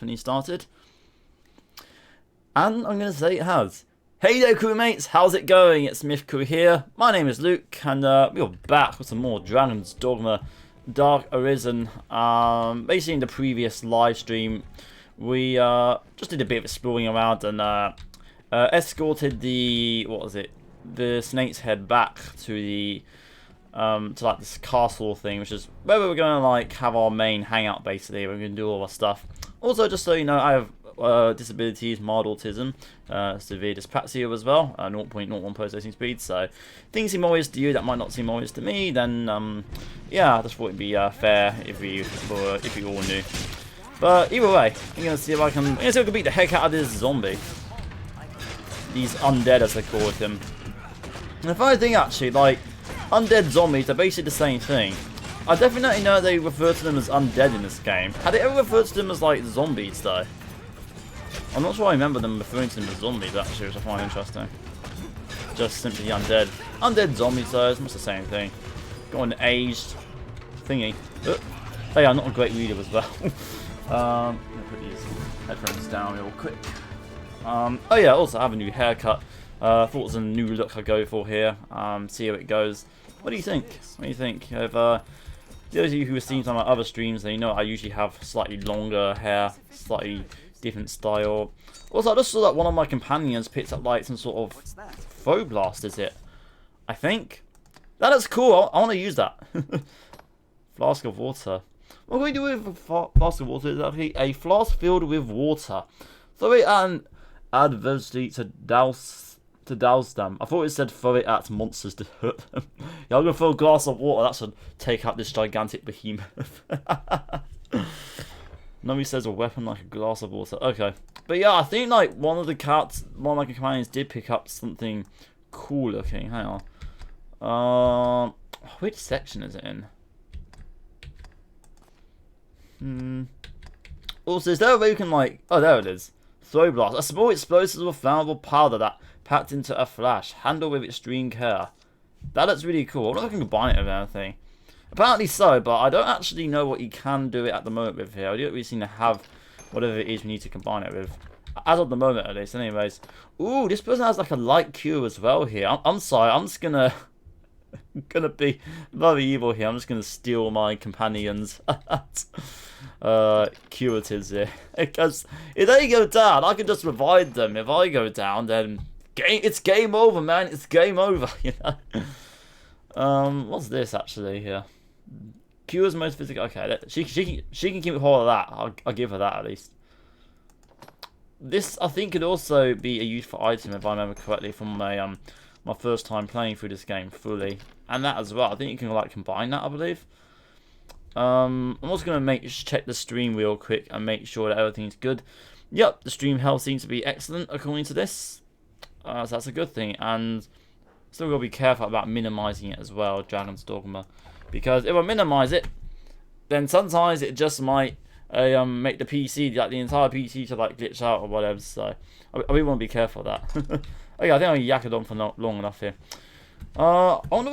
when he started. And I'm going to say it has. Hey there, crewmates, how's it going? It's MythCrew here. My name is Luke, and we're back with some more Dragon's Dogma Dark Arisen. Basically, in the previous live stream, we just did a bit of exploring around and escorted the the Snake's Head back to the to like this castle thing, which is where we were going to like have our main hangout. Basically, we're going to do all our stuff. Also, just so you know, I have disabilities, mild autism, severe dyspraxia as well, 0.01 processing speed, so things seem obvious to you that might not seem obvious to me, then yeah, I just thought it'd be fair if you all knew. But either way, I'm gonna see if I can beat the heck out of this zombie. These undead, as they call them. And the funny thing, actually, like, undead zombies are basically the same thing. I definitely know they refer to them as undead in this game. Had they ever referred to them as, like, zombies, though? I'm not sure I remember them referring to them as zombies, actually, which I find interesting. Just simply undead. Undead zombies, though, it's almost the same thing. Got an aged thingy. Oh yeah, I'm not a great reader as well. I'm gonna put these headphones down real quick. Oh yeah, also I have a new haircut. Thought it was a new look I go for here. See how it goes. What do you think? What do you think? If those of you who have seen some of my other streams, then you know I usually have slightly longer hair, slightly different style. Also, I just saw that one of my companions picked up like some sort of throw blast, is it? I think. That is cool. I want to use that. Flask of water. What can we do with a flask of water? Is actually a flask filled with water. Throw it at an adversary to douse them. I thought it said throw it at monsters to hurt them. Yeah, I'm gonna throw a glass of water. That should take out this gigantic behemoth. Nobody says a weapon like a glass of water. Okay, but yeah, I think like one of my companions did pick up something cool looking. Hang on. Which section is it in? Also, is there a way you can like? Oh, there it is. Throw blast. A small explosive or flammable powder that packed into a flash. Handle with extreme care. That looks really cool. I wonder if I can combine it with anything. Apparently so, but I don't actually know what you can do it at the moment with here. I don't really seem to have whatever it is we need to combine it with. As of the moment, at least. Anyways. Ooh, this person has like a light cure as well here. I'm sorry, I'm just gonna be very evil here. I'm just gonna steal my companions' curatives here. Because if they go down, I can just revive them. If I go down, then it's game over, man. It's game over, you know. What's this actually here? Cures most physical. Okay, she can keep hold of that. I'll give her that at least. This I think could also be a useful item if I remember correctly from my my first time playing through this game fully, and that as well. I think you can like combine that, I believe. I'm also gonna check the stream real quick and make sure that everything's good. Yep, the stream health seems to be excellent according to this, so that's a good thing. And still gotta be careful about minimizing it as well, Dragon's Dogma, because if I minimize it, then sometimes it just might make the PC, like the entire PC, to like glitch out or whatever. So I really want to be careful of that. Okay, I think I yaked on for not long enough here. I wonder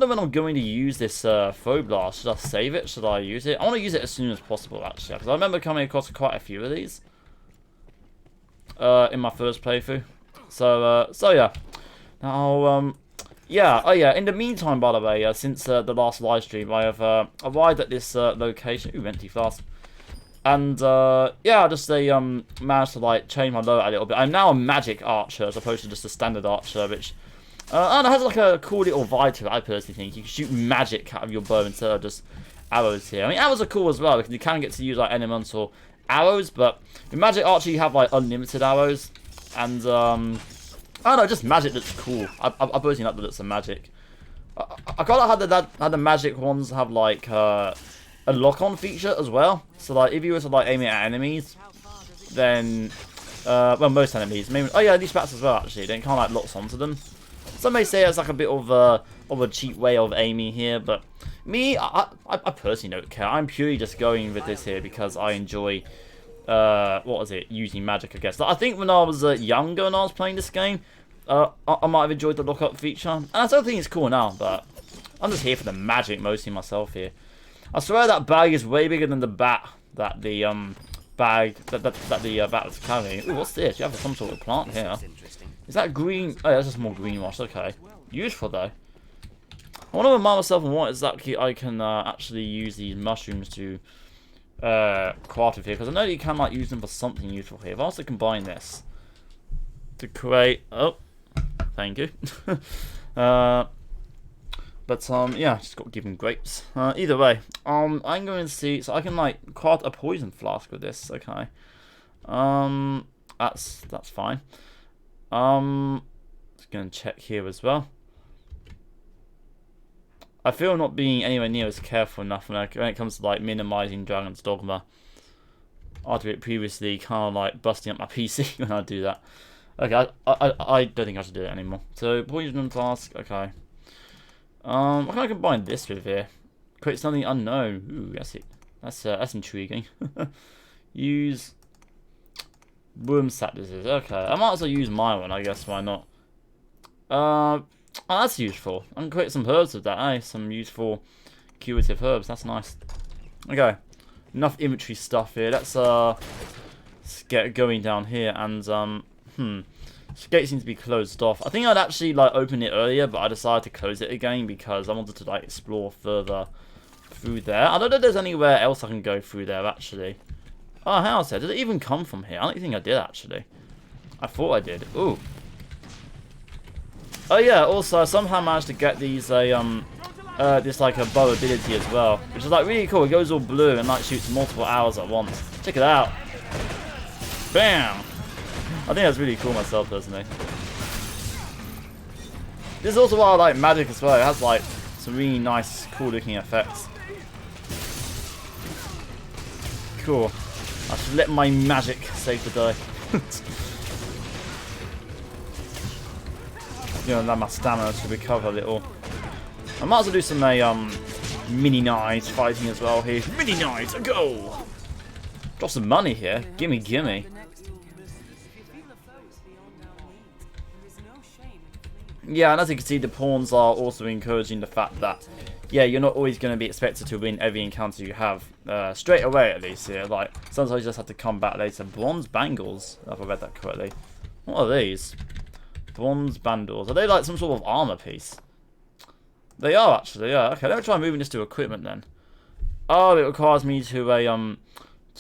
when I'm going to use this throw blast. Should I save it? Should I use it? I want to use it as soon as possible, actually, because I remember coming across quite a few of these in my first playthrough. So yeah. Now, yeah. Oh yeah. In the meantime, by the way, since the last live stream, I have arrived at this location. Ooh, empty flask. And yeah, I just managed to like change my loadout a little bit. I'm now a magic archer as opposed to just a standard archer, which and it has like a cool little vibe to it. I personally think you can shoot magic out of your bow instead of just arrows here. I mean, arrows are cool as well because you can get to use like elemental arrows, but in magic archer you have like unlimited arrows, and I don't know, just magic looks cool. I personally like the looks of magic. I kind of had the magic ones have like a lock-on feature as well. So like if you were to like aim it at enemies, then well, most enemies, maybe, oh yeah, these bats as well actually, then kind of like locks onto them. Some may say it's like a bit of a cheap way of aiming here, but me, I personally don't care. I'm purely just going with this here because I enjoy what was it, using magic, I guess. Like, I think when I was younger and I was playing this game, I might have enjoyed the lock-up feature, and I still think it's cool now, but I'm just here for the magic mostly myself here. I swear that bag is way bigger than the bat that the bag that the bat was carrying. Ooh, what's this? You have some sort of plant here. Is that green? Oh, yeah, that's just more green moss. Okay, useful though. I want to remind myself on what exactly I can actually use these mushrooms to craft with here, because I know you can like use them for something useful here. If I was to combine this to create, oh, thank you. But yeah, just got to give him grapes. Either way, I'm going to see. So I can like craft a poison flask with this. Okay, that's fine. Just gonna check here as well. I feel not being anywhere near as careful enough when it comes to like minimizing Dragon's Dogma. I did it previously, kind of like busting up my PC when I do that. Okay, I don't think I should do it anymore. So poison flask. Okay. What can I combine this with here? Create something unknown. Ooh, that's it. That's intriguing. Use worm sap disease. Okay, I might as well use my one. I guess why not? Oh, that's useful. I can create some herbs with that. Eh? Some useful curative herbs. That's nice. Okay, enough inventory stuff here. Let's get going down here and this gate seems to be closed off. I think I'd actually like open it earlier, but I decided to close it again because I wanted to like explore further through there. I don't know if there's anywhere else I can go through there actually. Oh, how's that? Did it even come from here? I don't think I did actually. I thought I did. Ooh. Oh yeah. Also, I somehow managed to get these this like a bow ability as well, which is like really cool. It goes all blue and like shoots multiple arrows at once. Check it out. Bam. I think that's really cool myself, personally. This is also why I like magic as well. It has like some really nice, cool looking effects. Cool. I should let my magic save the day. You know, allow my stamina to recover a little. I might as well do some mini knives fighting as well here. Mini knives, a go! Drop some money here. Gimme, gimme. Yeah, and as you can see, the pawns are also encouraging the fact that, yeah, you're not always going to be expected to win every encounter you have, straight away at least here. Like, sometimes you just have to come back later. Bronze bangles, if I read that correctly. What are these? Bronze bangles. Are they like some sort of armor piece? They are actually, yeah. Okay, let me try moving this to equipment then. Oh, it requires me to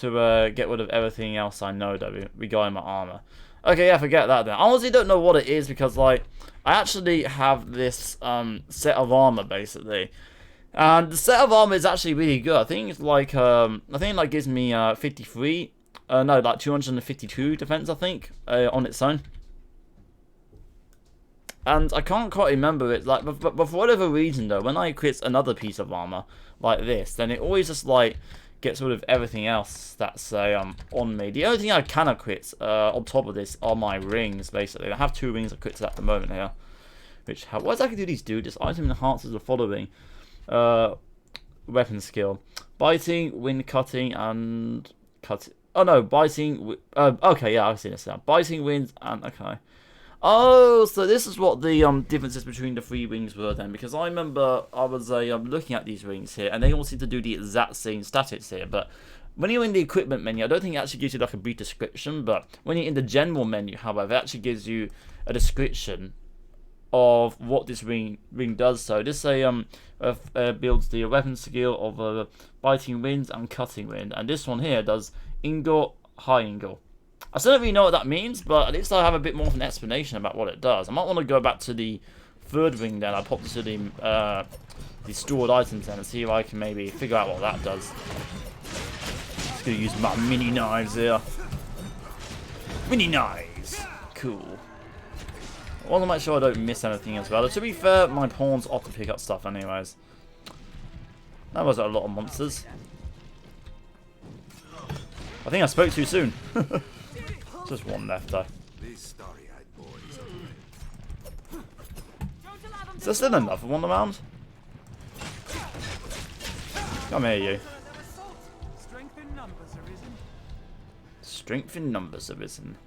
get rid of everything else I know though regarding my armor. Okay, yeah, forget that then. I honestly don't know what it is because, like, I actually have this set of armor basically, and the set of armor is actually really good. I think it's like I think it like gives me 53, no, like 252 defense. I think on its own, and I can't quite remember it. Like, but for whatever reason though, when I equip another piece of armor like this, then it always just like gets rid of everything else that's on me. The only thing I can equip on top of this are my rings, basically. I have 2 rings equipped at the moment here. Which have, what exactly do these do? This item enhances the following weapon skill: biting, wind cutting, and cut. Oh no, biting. Okay, yeah, I've seen this now. Biting, wind, and okay. Oh, so this is what the differences between the 3 rings were then, because I remember I was looking at these rings here, and they all seem to do the exact same statics here. But when you're in the equipment menu, I don't think it actually gives you like a brief description. But when you're in the general menu, however, it actually gives you a description of what this ring does. So this builds the weapon skill of biting wind and cutting wind, and this one here does ingot, high ingot. I still don't really know what that means, but at least I have a bit more of an explanation about what it does. I might want to go back to the 3rd ring then. I pop to the stored items then and see if I can maybe figure out what that does. Just gonna use my mini knives here. Mini knives, cool. I want to make sure I don't miss anything as well. To be fair, my pawns ought to pick up stuff anyways. That was a lot of monsters. I think I spoke too soon. Just one left though. Is there still another one around? Come here, you. Strength in numbers arisen.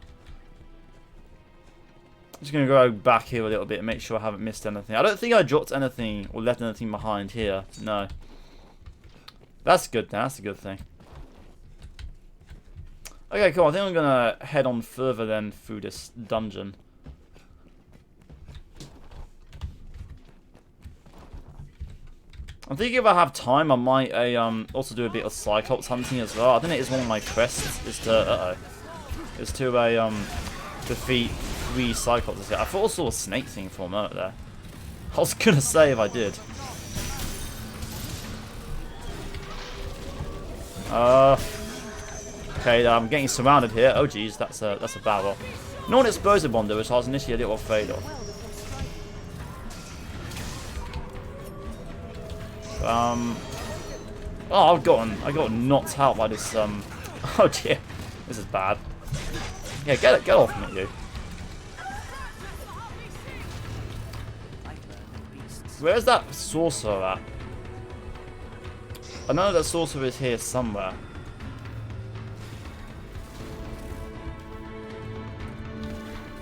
I'm just going to go back here a little bit and make sure I haven't missed anything. I don't think I dropped anything or left anything behind here. No. That's good. That's a good thing. Okay, cool. I think I'm gonna head on further then through this dungeon. I'm thinking if I have time, I might also do a bit of Cyclops hunting as well. I think it is one of my quests is to defeat 3 Cyclops. I thought I saw a snake thing for a moment there. I was gonna say if I did. Okay, I'm getting surrounded here. Oh geez, that's a bad one. Non-explosive one though, which I was initially a little afraid of. Oh, I got knocked out by this. Oh dear, this is bad. Yeah, get off me, you. Where's that sorcerer at? I know that sorcerer is here somewhere.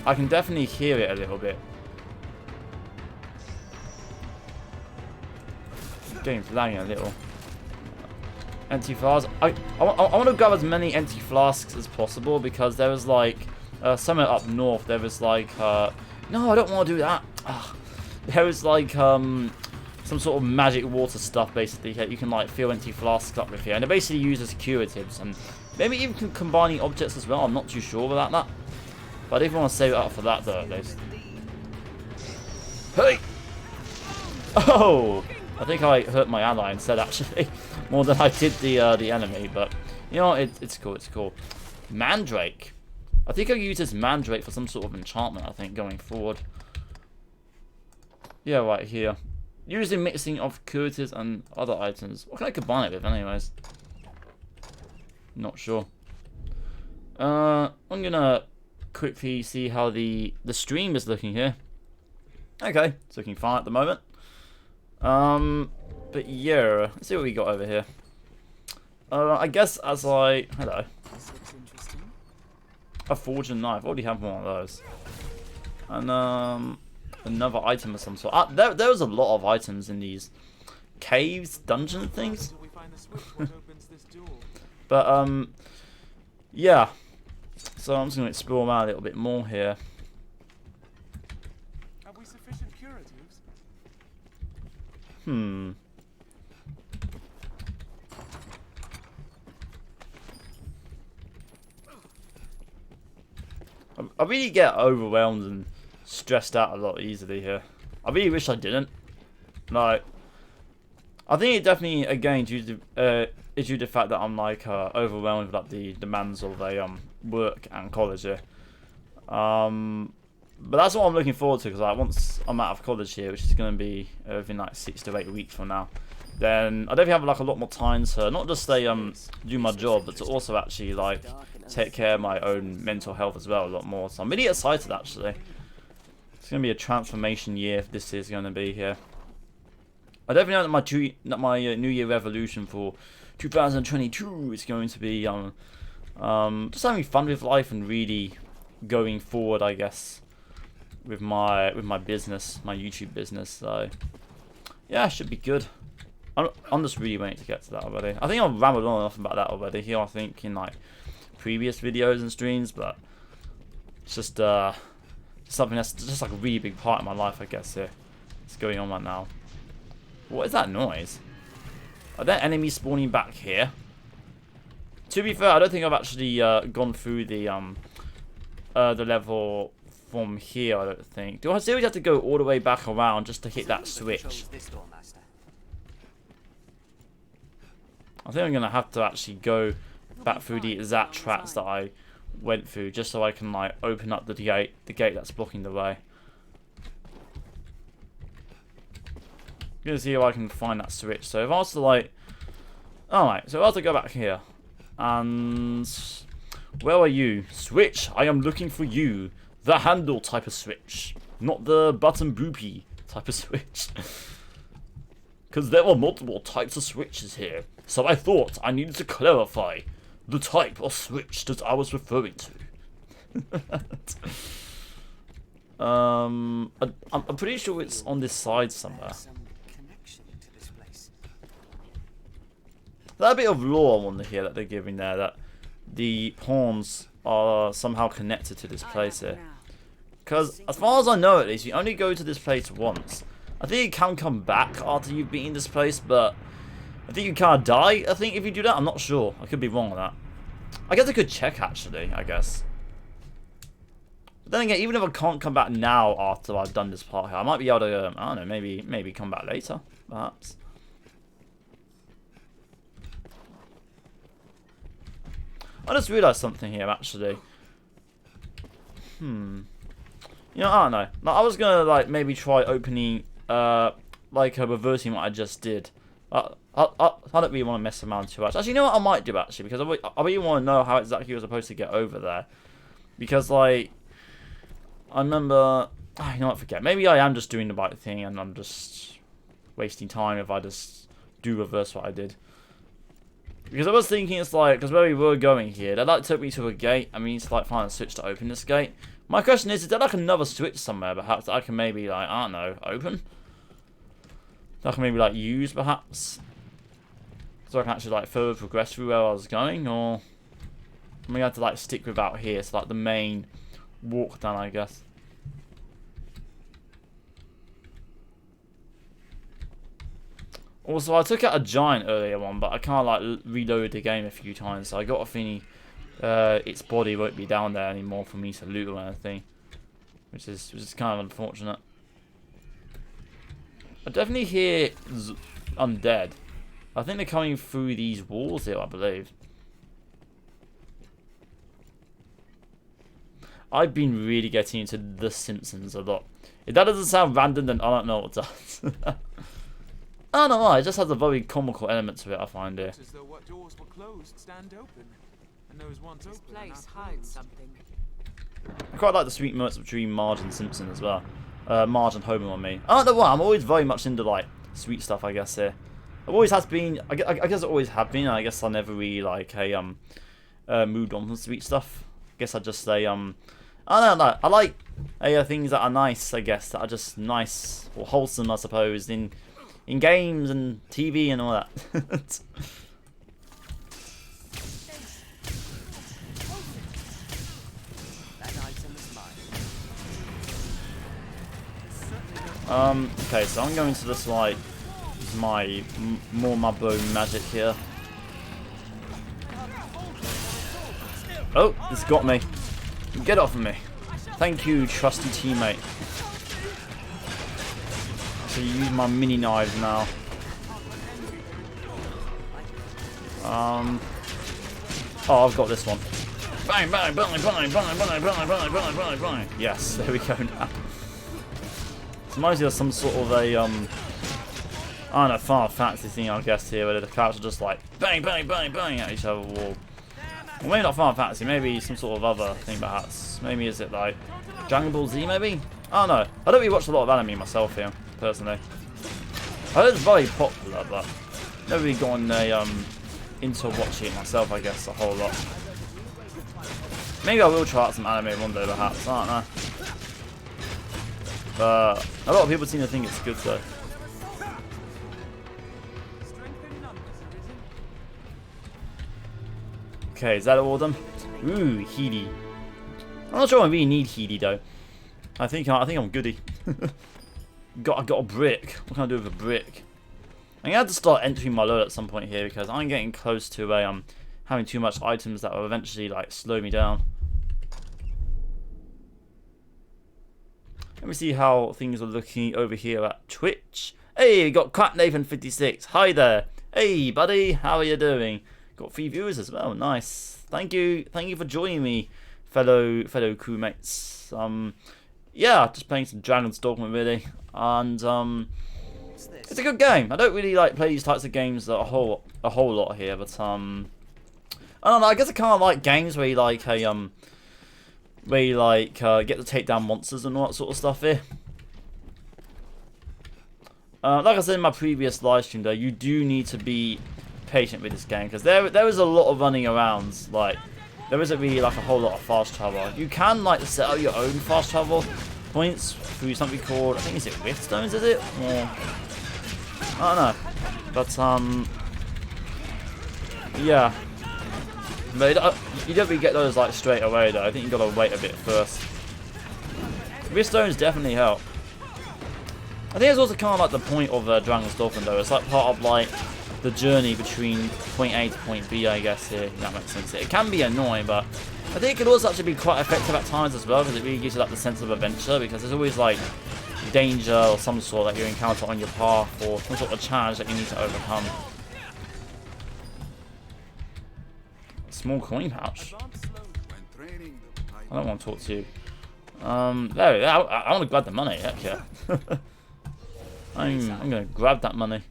I can definitely hear it a little bit. Getting lagging a little. Empty flasks. I want to grab as many empty flasks as possible because there was like somewhere up north. There was like no, I don't want to do that. There was like some sort of magic water stuff basically that you can like fill empty flasks up with here, and they basically use as curatives and maybe even combining objects as well. I'm not too sure about that, but I didn't want to save it up for that though at least. Hey! Oh! I think I hurt my ally instead, actually, more than I did the enemy. But you know, it's cool. It's cool. Mandrake. I think I use this Mandrake for some sort of enchantment. I think going forward. Yeah, right here. Using mixing of curatives and other items. What can I combine it with, anyways? Not sure. I'm gonna quickly see how the stream is looking here. Okay, it's looking fine at the moment. But yeah, let's see what we got over here. I guess as hello. A forging knife. I already have one of those. And another item of some sort. There was a lot of items in these caves, dungeon things. But yeah. So I'm just gonna explore around a little bit more here. Have we sufficient curatives? I really get overwhelmed and stressed out a lot easily here. I really wish I didn't. Like, I think it definitely again is due to the fact that I'm like overwhelmed with like the demands of work and college here. But that's what I'm looking forward to because like once I'm out of college here, which is going to be within like 6 to 8 weeks from now, then I definitely have like a lot more time to not just do my job, but to also actually like take care of my own mental health as well a lot more. So I'm really excited actually. It's going to be a transformation year if this is going to be here. I definitely know that my New Year resolution for 2022 is going to be just having fun with life and really going forward, I guess, with my business, my YouTube business. So yeah, it should be good. I'm just really waiting to get to that already. I think I've rambled on enough about that already here. I think in like previous videos and streams, but it's just something that's just like a really big part of my life, I guess. Here, it's going on right now. What is that noise? Are there enemies spawning back here? To be fair, I don't think I've actually gone through the level from here. I don't think. Do I seriously have to go all the way back around just to hit that switch? I think I'm gonna have to actually go back through the exact tracks that I went through just so I can like open up the gate that's blocking the way. I'm gonna see if I can find that switch. So if I was to like, alright, so I have to go back here, and where are you? Switch, I am looking for you. The handle type of switch, not the button boopy type of switch. Because there were multiple types of switches here, so I thought I needed to clarify the type of switch that I was referring to. I'm pretty sure it's on this side somewhere. That bit of lore I wonder here that they're giving there, that the pawns are somehow connected to this place here. Because as far as I know, at least, you only go to this place once. I think you can come back after you've beaten this place, but I think you can't die. I think if you do that, I'm not sure. I could be wrong on that. I guess I could check actually. I guess. But then again, even if I can't come back now after I've done this part here, I might be able to. I don't know. Maybe come back later, perhaps. I just realised something here actually. You know, I don't know. Like, I was gonna like maybe try opening, like reversing what I just did. I don't really want to mess around too much. Actually, you know what I might do actually, because I really want to know how exactly you're supposed to get over there. Because like, I remember, you know what? Forget. Maybe I am just doing the right thing, and I'm just wasting time if I just do reverse what I did. Because I was thinking, it's like, because where we were going here, that like took me to a gate. I mean, to like find a switch to open this gate. My question is there like another switch somewhere, perhaps, that I can maybe, like, I don't know, open? That I can maybe, like, use, perhaps? So I can actually, like, further progress through where I was going, or... I'm gonna have to, like, stick with out here, so, like, the main walk down, I guess. Also, I took out a giant earlier on, but I kind of, like, reloaded the game a few times, so I got a feeling... its body won't be down there anymore for me to loot or anything, which is kind of unfortunate. I definitely hear undead. I think they're coming through these walls here, I believe. I've been really getting into The Simpsons a lot. If that doesn't sound random, then I don't know what does. I don't know, it just has a very comical element to it, I find here. As though what doors were closed stand open. Those ones This open place hides something. I quite like the sweet moments between Marge and Simpson as well. Marge and Homer on me. I don't know why, I'm always very much into like sweet stuff, I guess here. I've always has been, I guess I always have been, and I guess I never really like moved on from sweet stuff. I guess I just say I don't know, I like things that are nice, I guess, that are just nice or wholesome, I suppose, in games and TV and all that. Okay, so I'm going to just like use my my bone magic here. Oh, this got me. Get off of me. Thank you, trusty teammate. So you use my mini knives now. Oh, I've got this one. Bang, bang, bang, bang, bang, bang, bang, bang, bang, bang, bang. Yes, there we go now. Reminds me of some sort of a, I don't know, Final Fantasy thing, I guess, here, where the characters are just like, bang, bang, bang, bang, at each other wall. Well, maybe not Final Fantasy, maybe some sort of other thing, perhaps. Maybe is it like Dragon Ball Z, maybe? I don't know. I don't really watch a lot of anime myself here, personally. I heard it's very popular, but never really gotten into watching it myself, I guess, a whole lot. Maybe I will try out some anime one day, perhaps, I don't know. But a lot of people seem to think it's good though. Okay, is that all of them? Ooh, Healy. I'm not sure I really need Healy though. I think I'm goody. I got a brick. What can I do with a brick? I'm gonna have to start entering my load at some point here because I'm getting close to having too much items that will eventually like slow me down. Let me see how things are looking over here at Twitch. Hey, we got Crap Nathan 56. Hi there. Hey, buddy. How are you doing? Got 3 viewers as well. Nice. Thank you for joining me, fellow crewmates. Yeah, just playing some Dragon's Dogma really, and it's a good game. I don't really like play these types of games a whole lot here, but I don't know. I guess I kind of like games where you like get to take down monsters and all that sort of stuff here. Like I said in my previous live stream though, you do need to be patient with this game because there is a lot of running around. Like there isn't really like a whole lot of fast travel. You can like set up your own fast travel points through something called, I think, is it Rift Stones, is it? Or I don't know. But yeah. But you don't really get those like straight away though. I think you gotta wait a bit first. Rift stones definitely help. I think it's also kind of like the point of Dragon's Dolphin though. It's like part of like the journey between point A to point B, I guess here. If that makes sense. It can be annoying, but I think it could also actually be quite effective at times as well, because it really gives you like the sense of adventure, because there's always like danger or some sort that you encounter on your path, or some sort of challenge that you need to overcome. Small coin pouch. I don't want to talk to you. There, I want to grab the money. Heck yeah. I'm gonna grab that money.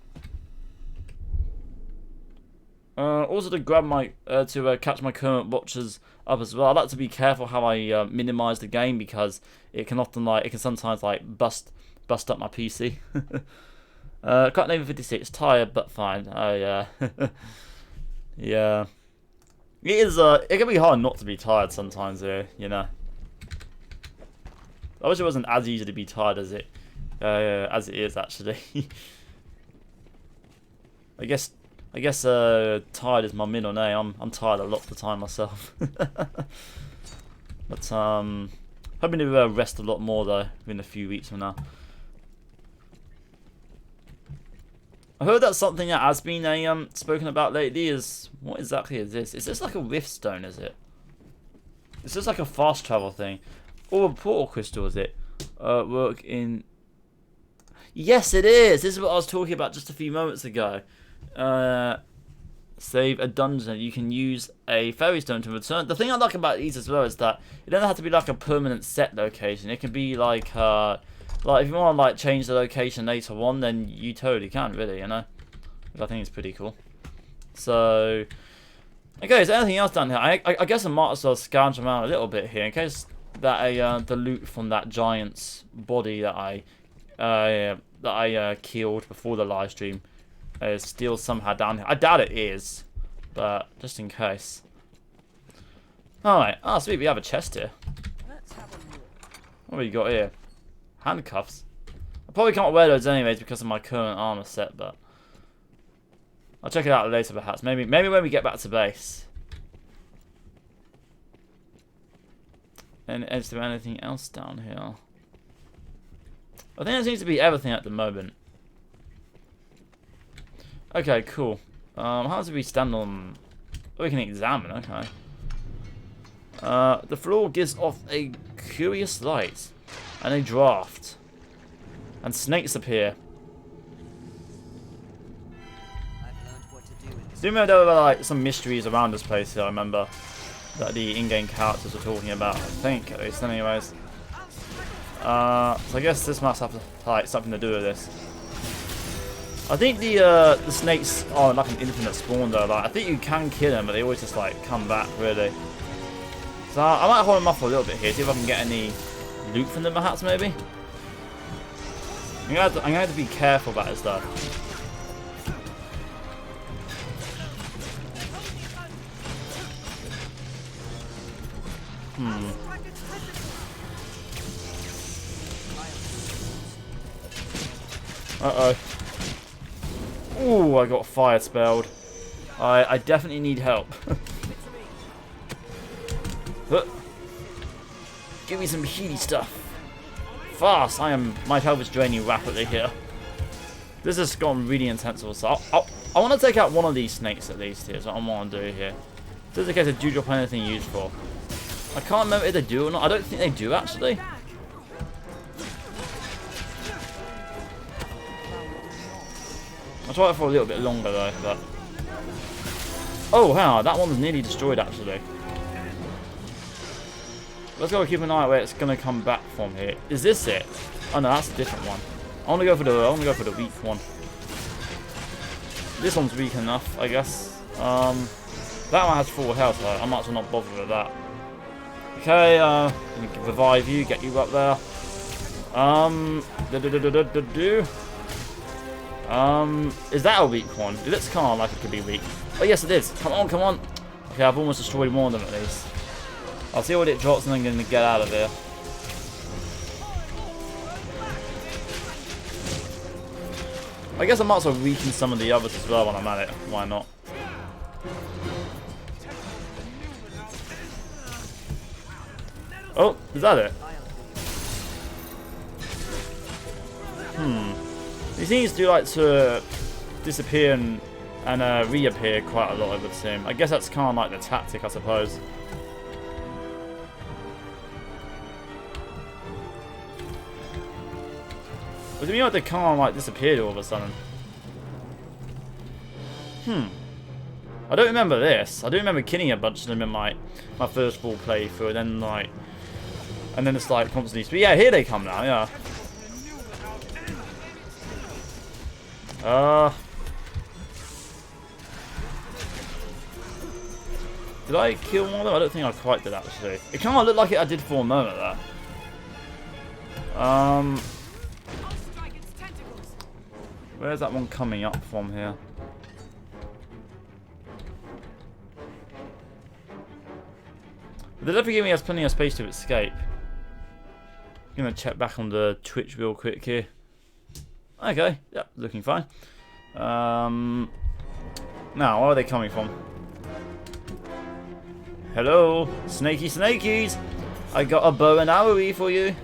Also to grab my catch my current watches up as well. I like to be careful how I minimize the game, because it can often sometimes bust up my PC. Cut name 56, tired but fine. Oh yeah. Yeah. It is it can be hard not to be tired sometimes here, you know. I wish it wasn't as easy to be tired as it is actually. I guess tired is my middle name. I'm tired a lot of the time myself. But hoping to rest a lot more though in a few weeks from now. I heard that something that has been spoken about lately is, what exactly is this? Is this like a rift stone, is it? Is this like a fast travel thing? Or a portal crystal, is it? Work in... Yes, it is! This is what I was talking about just a few moments ago. Save a dungeon. You can use a fairy stone to return. The thing I like about these as well is that it doesn't have to be like a permanent set location. It can be like if you want to like change the location later on, then you totally can, really, you know. Which I think is pretty cool. So, okay, is there anything else down here? I guess I might as well scrounge around a little bit here in case that the loot from that giant's body that I killed before the live stream is still somehow down here. I doubt it is, but just in case. Alright, sweet, we have a chest here. What have we got here? Handcuffs. I probably can't wear those anyways because of my current armor set, but I'll check it out later perhaps. Maybe when we get back to base. And is there anything else down here? I think there seems to be everything at the moment. Okay, cool. How do we stand on... Oh, we can examine, okay. The floor gives off a curious light. And a draft. And snakes appear. Do you remember there were like some mysteries around this place here, I remember. That the in-game characters were talking about, I think, at least anyways. So I guess this must have like something to do with this. I think the snakes are like an infinite spawn though. Like I think you can kill them, but they always just like come back really. So I might hold them off for a little bit here, see if I can get any loot from them perhaps maybe. I'm gonna have to be careful about this though. Uh-oh. Ooh, I got fire spelled. I definitely need help. Give me some healy stuff. Fast! My health is draining rapidly here. This has gone really intense also. I want to take out one of these snakes at least here, so I want to do here. Just in case they do drop anything useful. I can't remember if they do or not. I don't think they do actually. I'll try it for a little bit longer though, but... Oh wow, that one's nearly destroyed actually. Let's go keep an eye on where it's gonna come back from here. Is this it? Oh no, that's a different one. I wanna go for the weak one. This one's weak enough, I guess. That one has full health, so I might as well not bother with that. Okay, let me revive you, get you up there. Is that a weak one? It looks kind of like it could be weak. Oh yes, it is. Come on, come on. Okay, I've almost destroyed one of them at least. I'll see what it drops and I'm going to get out of here. I guess I might as well weaken some of the others as well when I'm at it. Why not? Oh, is that it? He seems to like to disappear and reappear quite a lot, I would assume. I guess that's kind of like the tactic, I suppose. But to me, like they kind of like disappeared all of a sudden. I don't remember this. I do remember killing a bunch of them in my first full playthrough, and then it's like constantly. But yeah, here they come now. Yeah. Did I kill one of them? I don't think I quite did actually. It kind of looked like I did for a moment there. Where's that one coming up from here? They're definitely giving us plenty of space to escape. I'm gonna check back on the Twitch real quick here. Okay, yeah, looking fine. Now, where are they coming from? Hello, snaky snakies! I got a bow and arrow for you.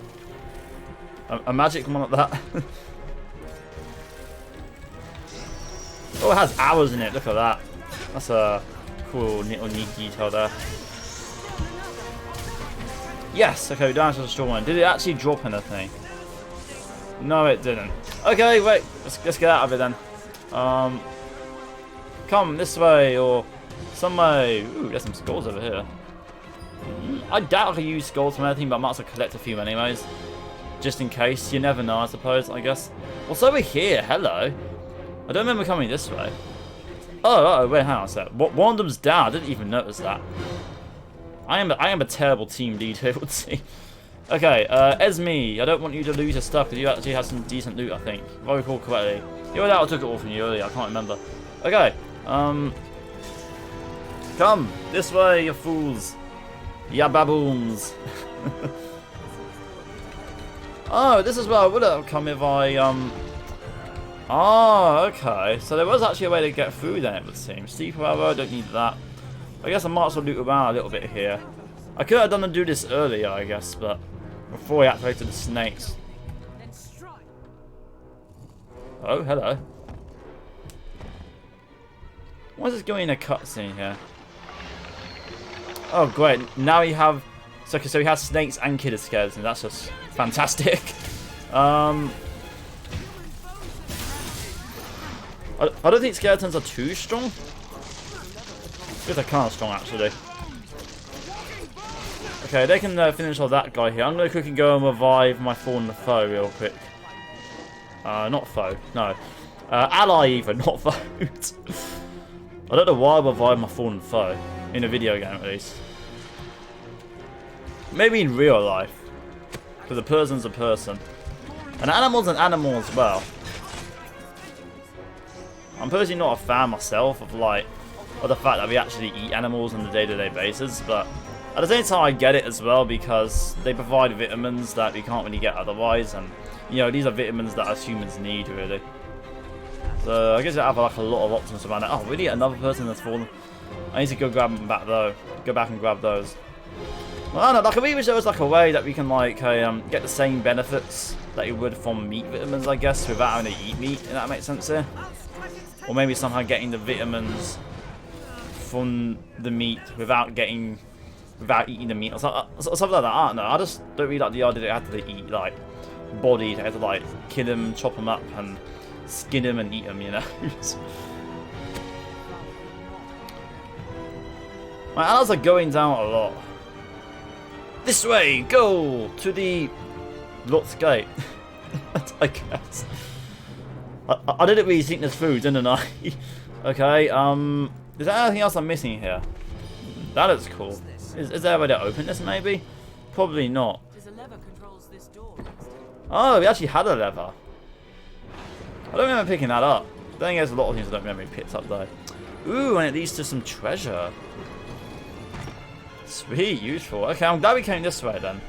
A magic one like that. Oh, it has arrows in it, look at that. That's a cool little neat detail there. Yes, okay, down to the straw one. Did it actually drop anything? No, it didn't. Okay, wait, let's get out of it then. Come this way or some way. Ooh, there's some skulls over here. I doubt I can use skulls from anything, but I might as well collect a few anyways. Just in case. You never know, I suppose, I guess. What's over here? Hello. I don't remember coming this way. Oh, wait, hang on a sec. One of them's down. I didn't even notice that. I am a terrible team leader, it would seem. Okay, Esme, I don't want you to lose your stuff because you actually have some decent loot, I think. If I recall correctly. The other I took it all from you earlier, I can't remember. Okay, come, this way, you fools. Ya baboons. Oh, this is where I would have come if I, Oh, okay. So there was actually a way to get through then, it would seem. Steeple arrow, I don't need that. I guess I might as well loot around a little bit here. I could have done to do this earlier, I guess, but before we activated the snakes. Oh, hello. Why is this going in a cutscene here? Oh, great. Now you have... So he has snakes and killer skeletons. That's just fantastic. I don't think skeletons are too strong. I guess they're kind of strong, actually. Okay, they can finish off that guy here. I'm going to quickly go and revive my fallen foe real quick. Not foe, no. Ally even, not foe. I don't know why I revive my fallen foe. In a video game, at least. Maybe in real life. Because a person's a person. An animal's an animal as well. I'm personally not a fan myself of the fact that we actually eat animals on a day-to-day basis, but at the same time I get it as well because they provide vitamins that we can't really get otherwise, and you know, these are vitamins that us humans need really. So I guess I have like a lot of options around it. Oh really, another person that's fallen. I need to go grab them back though. Go back and grab those. Well, I don't know, like I wish there was like a way that we can like get the same benefits that you would from meat vitamins, I guess, without having to eat meat, if that makes sense here. Or maybe somehow getting the vitamins from the meat without eating the meat or something like that. I don't know. I just don't really like the idea that I have to eat like bodies. I have to like kill them, chop them up, and skin them and eat them. You know. My arrows are going down a lot. This way, go to the Lot's Gate. I guess. I didn't really think this through, didn't I? Okay, is there anything else I'm missing here? That looks cool. Is there a way to open this, maybe? Probably not. Oh, we actually had a lever. I don't remember picking that up. I think there's a lot of things I don't remember being picked up, though. Ooh, and it leads to some treasure. Sweet, useful. Okay, I'm glad we came this way, then.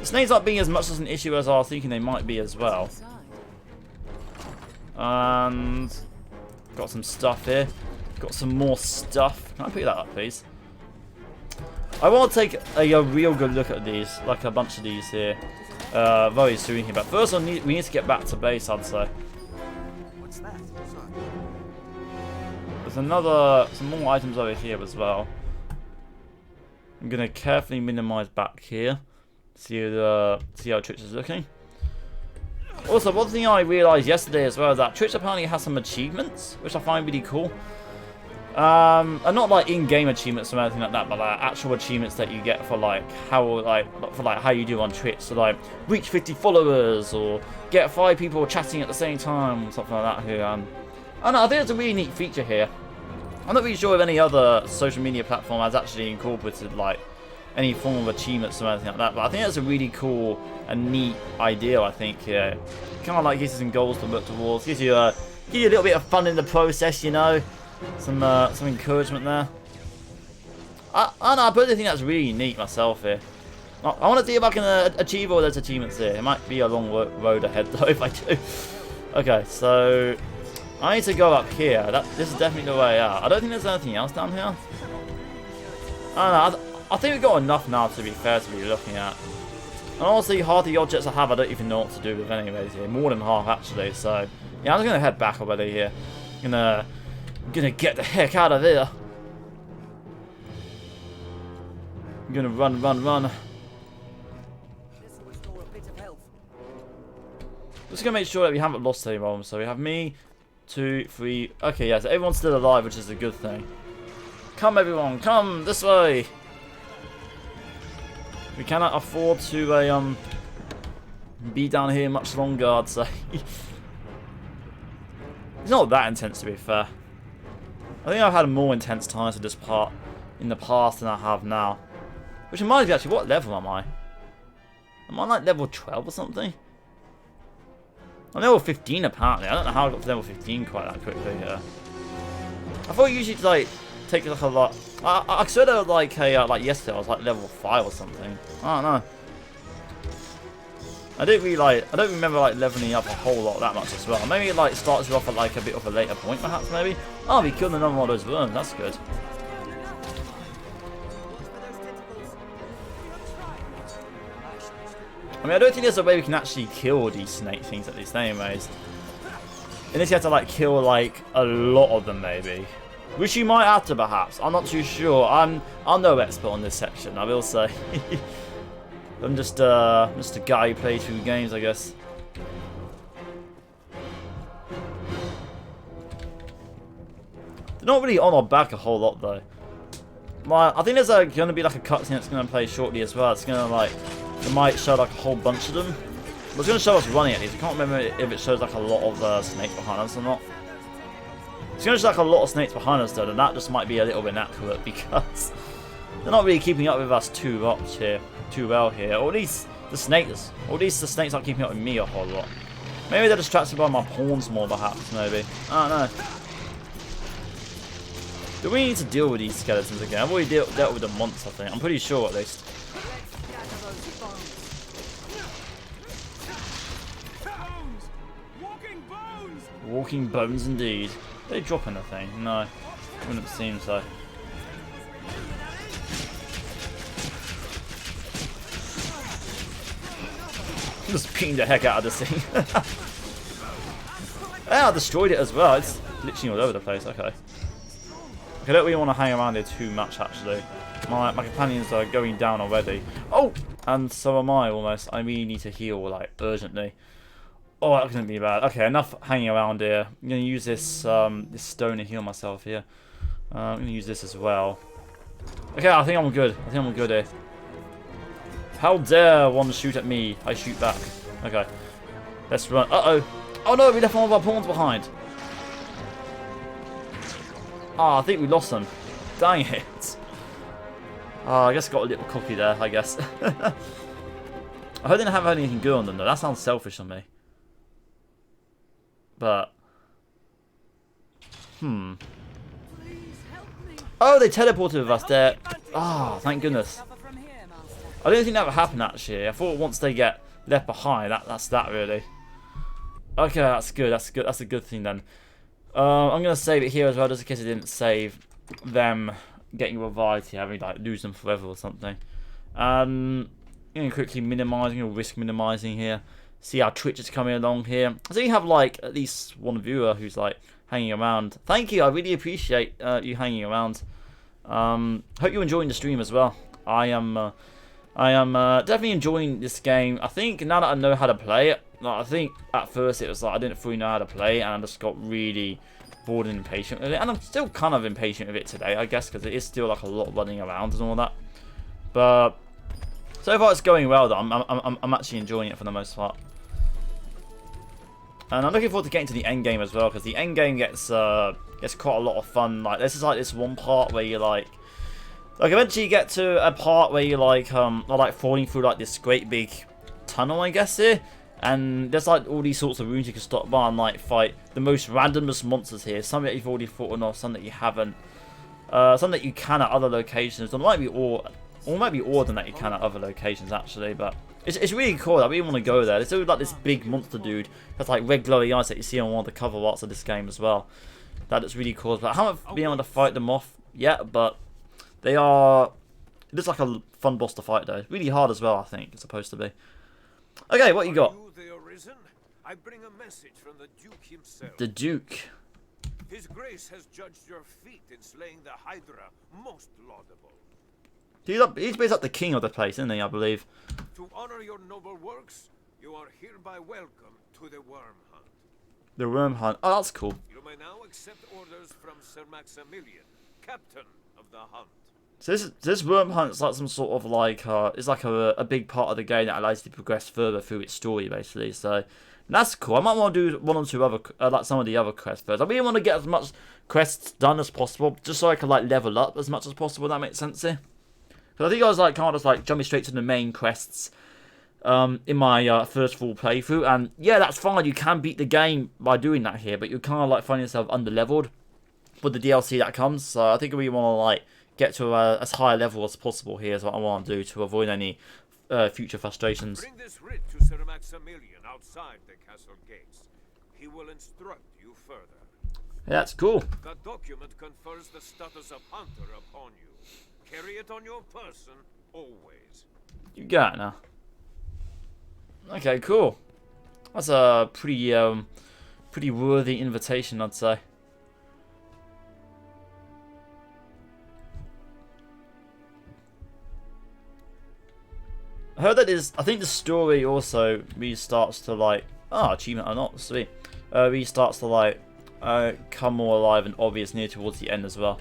The snakes aren't being as much as an issue as I was thinking they might be as well. And got some stuff here. Got some more stuff. Can I pick that up, please? I want to take a real good look at these, like a bunch of these here, very soon here. But first, we need to get back to base, I'd say. What's that? There's some more items over here as well. I'm gonna carefully minimize back here, see how Twitch is looking. Also, one thing I realized yesterday as well is that Twitch apparently has some achievements, which I find really cool. And not like in-game achievements or anything like that, but like actual achievements that you get for how you do on Twitch. So like reach 50 followers or get 5 people chatting at the same time or something like that here. I don't know, I think it's a really neat feature here. I'm not really sure if any other social media platform has actually incorporated like any form of achievements or anything like that, but I think that's a really cool and neat idea. I think kind of like gives you some goals to work towards, gives you a little bit of fun in the process, you know. Some encouragement there. I don't know, I personally think that's really neat myself here. I want to see if I can achieve all those achievements here. It might be a long road ahead though if I do. Okay, so I need to go up here. This is definitely the way out. I don't think there's anything else down here. I don't know. I think we've got enough now, to be fair, to be looking at. And honestly, half the objects I have, I don't even know what to do with anyways here. More than half, actually. So, yeah, I'm just going to head back already here. I'm gonna get the heck out of here. I'm gonna run. Just gonna make sure that we haven't lost anyone. So we have me, 2, 3. Okay, yeah, so everyone's still alive, which is a good thing. Come, everyone, come this way. We cannot afford to be down here much longer, I'd say. It's not that intense, to be fair. I think I've had more intense times with this part in the past than I have now. Which reminds me, actually, what level am I? Am I like level 12 or something? I'm level 15 apparently. I don't know how I got to level 15 quite that quickly here. I thought you usually like take like a lot. I sort of like yesterday I was like level 5 or something. I don't know. I don't remember like leveling up a whole lot that much as well. Maybe it like starts you off at like a bit of a later point perhaps maybe. Oh, we killed another one of those worms, that's good. I mean, I don't think there's a way we can actually kill these snake things at least anyways. Unless you have to like kill like a lot of them maybe. Which you might have to perhaps. I'm not too sure. I'm no expert on this section, I will say. I'm just a guy who plays through games, I guess. They're not really on our back a whole lot though. I think there's going to be like a cutscene that's going to play shortly as well. It's going to like, it might show like a whole bunch of them. But it's going to show us running at least. I can't remember if it shows like a lot of snakes behind us or not. It's going to show like a lot of snakes behind us though, and that just might be a little bit inaccurate because they're not really keeping up with us too well here. Or at least the snakes. Or at least the snakes aren't keeping up with me a whole lot. Maybe they're distracted by my pawns more perhaps, maybe. I don't know. Do we need to deal with these skeletons again? I've already dealt with them once, I think. I'm pretty sure at least. Walking bones indeed. Did they drop anything? No. Wouldn't seem so. Just beating the heck out of this thing. Yeah, I destroyed it as well. It's literally all over the place. Okay. I don't really want to hang around here too much, actually. My companions are going down already. Oh! And so am I, almost. I really need to heal, like, urgently. Oh, that's going to be bad. Okay, enough hanging around here. I'm going to use this this stone to heal myself here. I'm going to use this as well. Okay, I think I'm good. I think I'm good here. How dare one shoot at me? I shoot back. Okay. Let's run. Uh-oh. Oh, no, we left one of our pawns behind. Ah, I think we lost them. Dang it. I guess I got a little cocky there, I guess. I hope they didn't have anything good on them, though. That sounds selfish on me. But... Oh, they teleported with us there. Ah, thank goodness. I don't think that would happen, actually. I thought once they get left behind, that's that, really. Okay, that's good. That's a good thing, then. I'm going to save it here as well, just in case it didn't save them getting revived here, having like lose them forever or something. Quickly minimizing or risk minimizing here. See how Twitch is coming along here. So you have like at least one viewer who's like hanging around. Thank you, I really appreciate you hanging around. Hope you're enjoying the stream as well. I am definitely enjoying this game. I think now that I know how to play it, like, I think at first it was like I didn't fully know how to play, and I just got really bored and impatient with it. And I'm still kind of impatient with it today, I guess, because it is still like a lot running around and all that. But so far it's going well though. I'm actually enjoying it for the most part. And I'm looking forward to getting to the end game as well, because the end game gets quite a lot of fun. Like this is like this one part where you like eventually you get to a part where you're like falling through like this great big tunnel, I guess here, and there's like all these sorts of rooms you can stop by and like fight the most randomest monsters here. Some that you've already fought off, some that you haven't, some that you can at other locations. There might be all than that you can at other locations actually, but it's really cool. I really want to go there. There's always like this big monster dude that's like red glowy eyes that you see on one of the cover arts of this game as well. That is really cool. But I haven't been able to fight them off yet, but they are. It looks like a fun boss to fight though. Really hard as well, I think it's supposed to be. Okay, what you got? The Arisen? I bring a message from the Duke himself. The Duke. His Grace has judged your feat in slaying the Hydra. Most laudable. He's basically like the king of the place, isn't he? I believe. To honor your noble works, you are hereby welcome to the Worm Hunt. The Worm Hunt. Oh, that's cool. You may now accept orders from Sir Maximilian, captain of the hunt. So this Worm Hunt is like some sort of like it's like a big part of the game that allows you to progress further through its story, basically. So that's cool. I might want to do one or two other like some of the other quests first. I really want to get as much quests done as possible, just so I can like level up as much as possible. That makes sense here. Because I think I was like kind of just like jumping straight to the main quests in my first full playthrough, and yeah, that's fine. You can beat the game by doing that here, but you're kind of like finding yourself under-leveled with the DLC that comes. So I think we want to like get to as high a level as possible here is what I want to do to avoid any future frustrations. Bring this writ to Sir Maximilian outside the castle gates. He will instruct you further. Yeah, that's cool. That document confers the status of hunter upon you. Carry it on your person always. You got it now. Okay, cool. That's a pretty worthy invitation, I'd say. I heard that I think the story also restarts to like, achievement or not, sweet. Restarts to like come more alive and obvious near towards the end as well.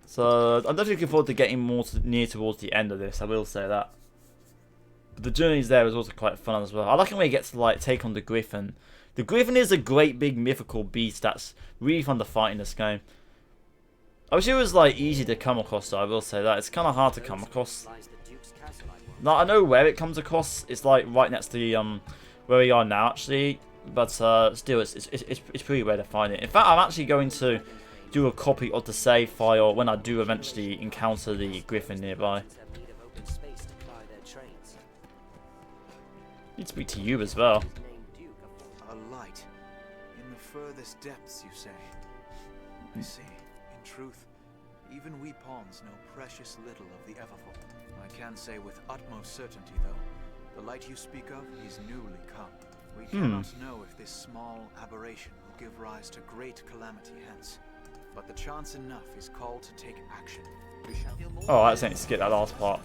So I'm definitely looking forward to getting more near towards the end of this. I will say that. But the journeys there is also quite fun as well. I like when you get to like take on the Griffin. The Griffin is a great big mythical beast that's really fun to fight in this game. I wish it was like easy to come across though, I will say that. It's kind of hard to come across. Now I know where it comes across. It's like right next to where we are now actually. But still it's pretty rare to find it. In fact, I'm actually going to do a copy of the save file when I do eventually encounter the Griffin nearby. Need to speak to you as well. A light in the furthest depths, you say? I see. In truth, even we pawns know precious little of the Everfall. I can say with utmost certainty, though, the light you speak of is newly come. We cannot know if this small aberration will give rise to great calamity hence. But the chance enough is called to take action. We shall feel more. Oh, I accidentally skipped that last part.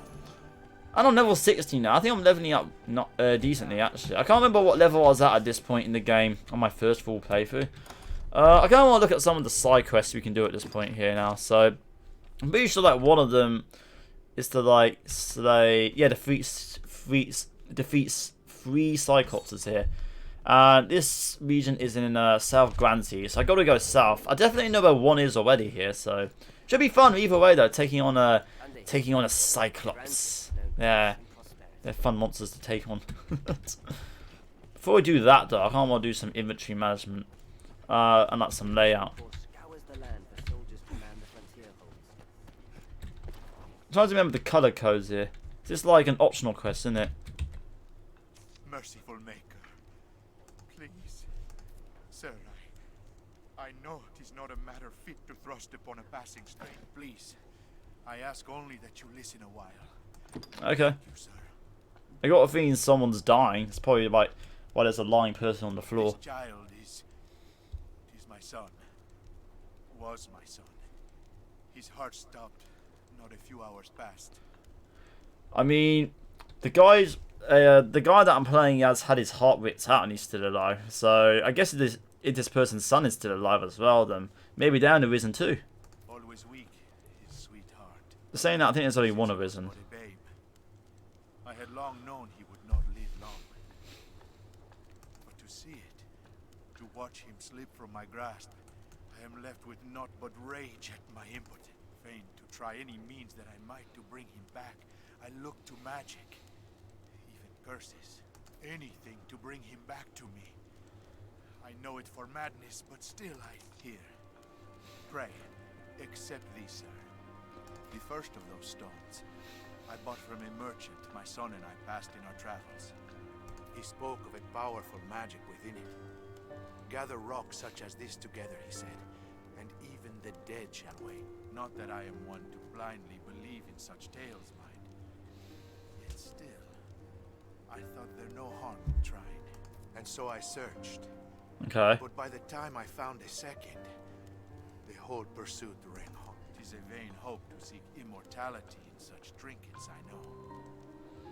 I'm on level 60 now. I think I'm leveling up not decently actually. I can't remember what level I was at this point in the game on my first full playthrough. I kind of want to look at some of the side quests we can do at this point here now. So I'm pretty sure like one of them is to like slay, yeah, defeats 3 Cyclopses here. This region is in South Grancy, so I got to go south. I definitely know where one is already here, so should be fun either way though. Taking on a Cyclops. Yeah, they're fun monsters to take on. Before we do that though, I kind of want to do some inventory management and like some layout. I'm trying to remember the color codes here. Is this like an optional quest, isn't it? Merciful Maker, please, sir, I know it 'Tis not a matter fit to thrust upon a passing strain. Please, I ask only that you listen a while. Okay. Thank you, sir. I got a feeling someone's dying. It's probably like why there's a lying person on the floor. This child is my son. Was my son. His heart stopped not a few hours past. I mean, the guy that I'm playing as had his heart ripped out and he's still alive. So I guess if this person's son is still alive as well, then maybe they're in Arisen too. Always weak, his sweetheart. Saying that, I think there's only one Arisen. What a babe. I had long known he would not live long. But to see it, to watch him slip from my grasp, I am left with naught but rage at my impotence. Fain to try any means that I might to bring him back, I look to magic, even curses, anything to bring him back to me. I know it for madness, but still I hear. Pray, accept these, sir. The first of those stones I bought from a merchant my son and I passed in our travels. He spoke of a powerful magic within it. Gather rocks such as this together, he said, and even the dead shall wake. Not that I am one to blindly believe in such tales, mind. Yet still, I thought there no harm in trying. And so I searched. Okay. But by the time I found a second, the whole pursuit ran home. 'Tis a vain hope to seek immortality in such trinkets, I know.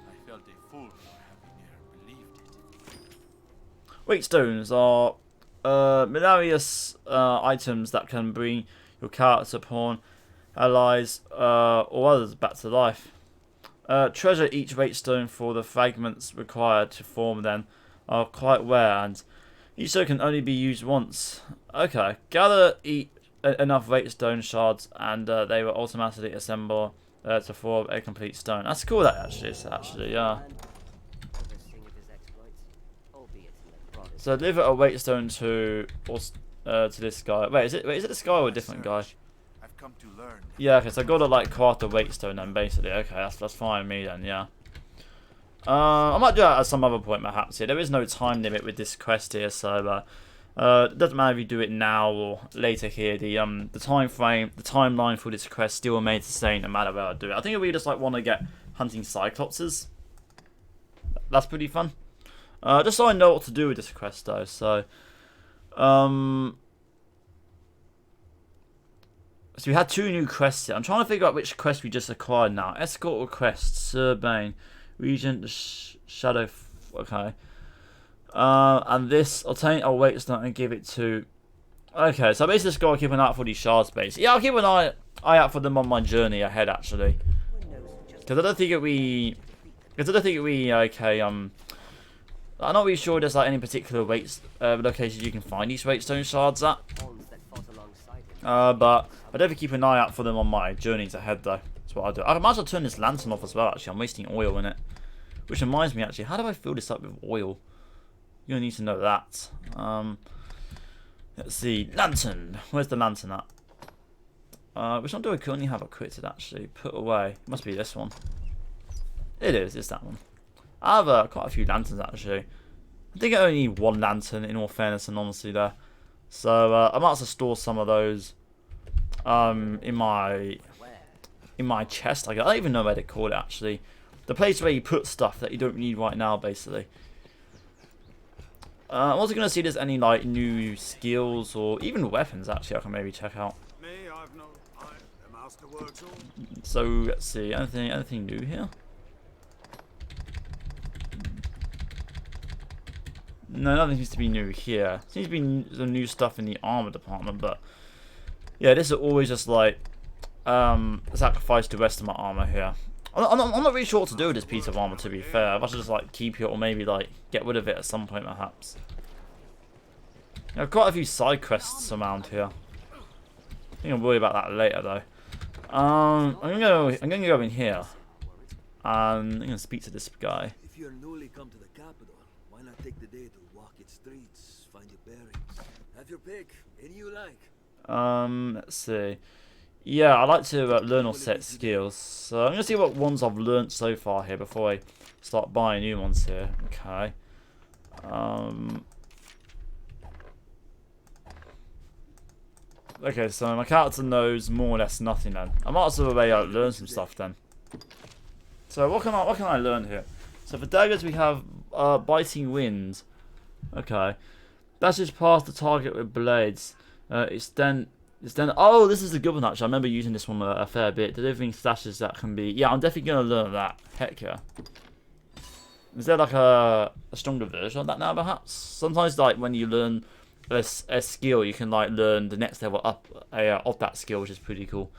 I felt a fool for having e'er believed it. Weight stones are hilarious items that can bring your character upon allies or others back to life. Treasure each weight stone for the fragments required to form them are quite rare, and each stone can only be used once. Okay, gather enough weight stone shards and they will automatically assemble to form a complete stone. That's cool, that actually is, yeah. So deliver a weight stone to this guy. Wait, is it this guy or a different guy? I've come to learn. Yeah, okay, so I gotta like craft a weight stone then basically. Okay, that's fine with me then, yeah. I might do that at some other point perhaps here. There is no time limit with this quest here, so it doesn't matter if you do it now or later here. The timeline for this quest still remains the same no matter where I do it. I think we just like want to get hunting Cyclopses. That's pretty fun. Just so I know what to do with this quest though, so so we had 2 new quests here. I'm trying to figure out which quest we just acquired now. Escort request, Surbane, Regent, Shadow, okay. And this, obtain a weight stone and give it to... Okay, so basically just gotta keep an eye out for these shards basically. Yeah, I'll keep an eye out for them on my journey ahead actually. Because I don't think okay, I'm not really sure there's like any particular locations you can find these weight stone shards at. But I definitely keep an eye out for them on my journeys ahead though. That's what I do. I might as well turn this lantern off as well actually. I'm wasting oil in it. Which reminds me actually, how do I fill this up with oil? You're gonna need to know that. Let's see. Lantern. Where's the lantern at? Which one do I currently have equipped actually? Put away. It must be this one. It is. It's that one. I have quite a few lanterns actually. I think I only need 1 lantern in all fairness and honesty there. So I might as well store some of those in my chest. I don't even know where they call it actually. The place where you put stuff that you don't need right now basically. I'm also going to see if there's any like new skills or even weapons actually I can maybe check out. So let's see, anything new here? No, nothing seems to be new here. Seems to be some new stuff in the armor department, but yeah, this is always just like sacrifice the rest of my armor here. I'm not really sure what to do with this piece of armor, to be fair. I should just like keep it or maybe like get rid of it at some point perhaps. There are quite a few side quests around here. I think I'll worry about that later though. I'm gonna go in here and I'm gonna speak to this guy. If you're newly come to the capital, why not take the day to walk its streets, find your bearings, have your pick, any you like. Let's see. Yeah, I like to learn or set skills. So I'm gonna see what ones I've learnt so far here before I start buying new ones here. Okay. Okay, so my character knows more or less nothing then. I might as well learn some stuff then. So what can I learn here? So for daggers we have biting winds. Okay. Dashes past the target with blades. Extend. Oh, this is a good one actually. I remember using this one a fair bit. Delivering slashes that can be. Yeah, I'm definitely gonna learn that. Heck yeah. Is there like a stronger version of that now, perhaps? Sometimes, like when you learn a skill, you can like learn the next level up of that skill, which is pretty cool.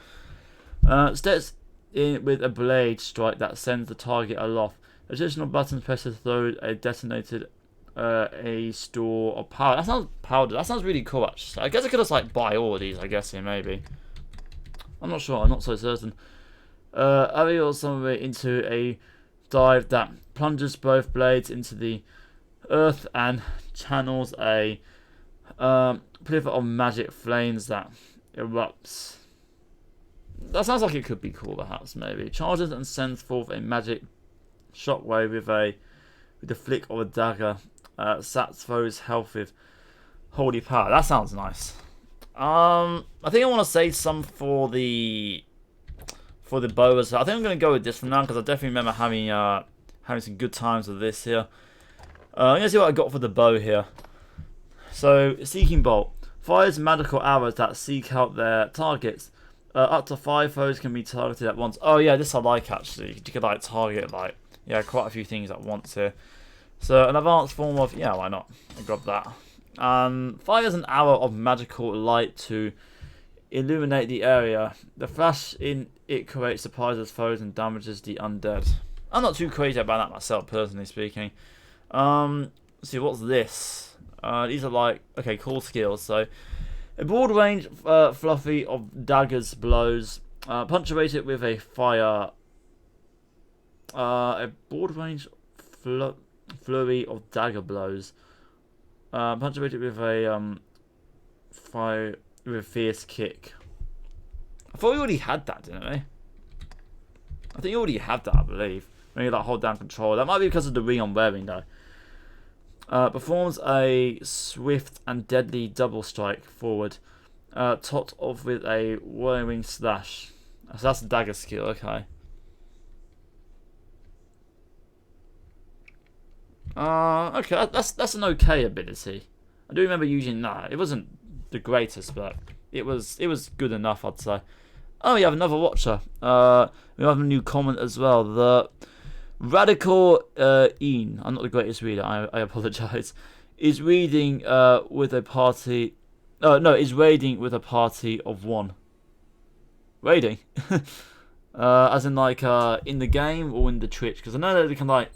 Steps in with a blade strike that sends the target aloft. Additional buttons pressed to throw a detonated a store of powder. That sounds powder. That sounds really cool actually. I guess I could just like buy all of these. I guess here maybe. I'm not sure. I'm not so certain. Aerial somewhere into a dive that plunges both blades into the earth and channels a pivot of magic flames that erupts. That sounds like it could be cool, perhaps, maybe. Charges and sends forth a magic shockwave with the flick of a dagger. Sats foes health with holy power. That sounds nice. I think I want to save some for the bow as well. I think I'm going to go with this for now because I definitely remember having some good times with this here. I'm going to see what I got for the bow here. So, Seeking Bolt. Fires magical arrows that seek out their targets. Up to 5 foes can be targeted at once. Oh yeah, this I like actually. You could like target like, yeah, quite a few things at once here. So, an advanced form of, yeah, why not? I grab that. Fires an arrow of magical light to illuminate the area. The flash in it creates surprises foes and damages the undead. I'm not too crazy about that myself, personally speaking. Let's see, what's this? These are like, okay, cool skills. So, a broad range fluffy of daggers blows, punctuated with a fire. A broad range flurry of dagger blows, punctuated with a fire with a fierce kick. I thought we already had that, didn't we? I think you already had that, I believe. When you like hold down control. That might be because of the ring I'm wearing though. Performs a swift and deadly double strike forward, topped off with a whirling slash. So that's a dagger skill, okay. Okay, that's an okay ability. I do remember using that. It wasn't the greatest, but it was good enough, I'd say. Oh, we have another watcher. We have a new comment as well. The Radical Ian, I'm not the greatest reader, I apologise, is reading with a party. Is raiding with a party of 1. Raiding? As in like in the game or in the Twitch? Because I know that they can like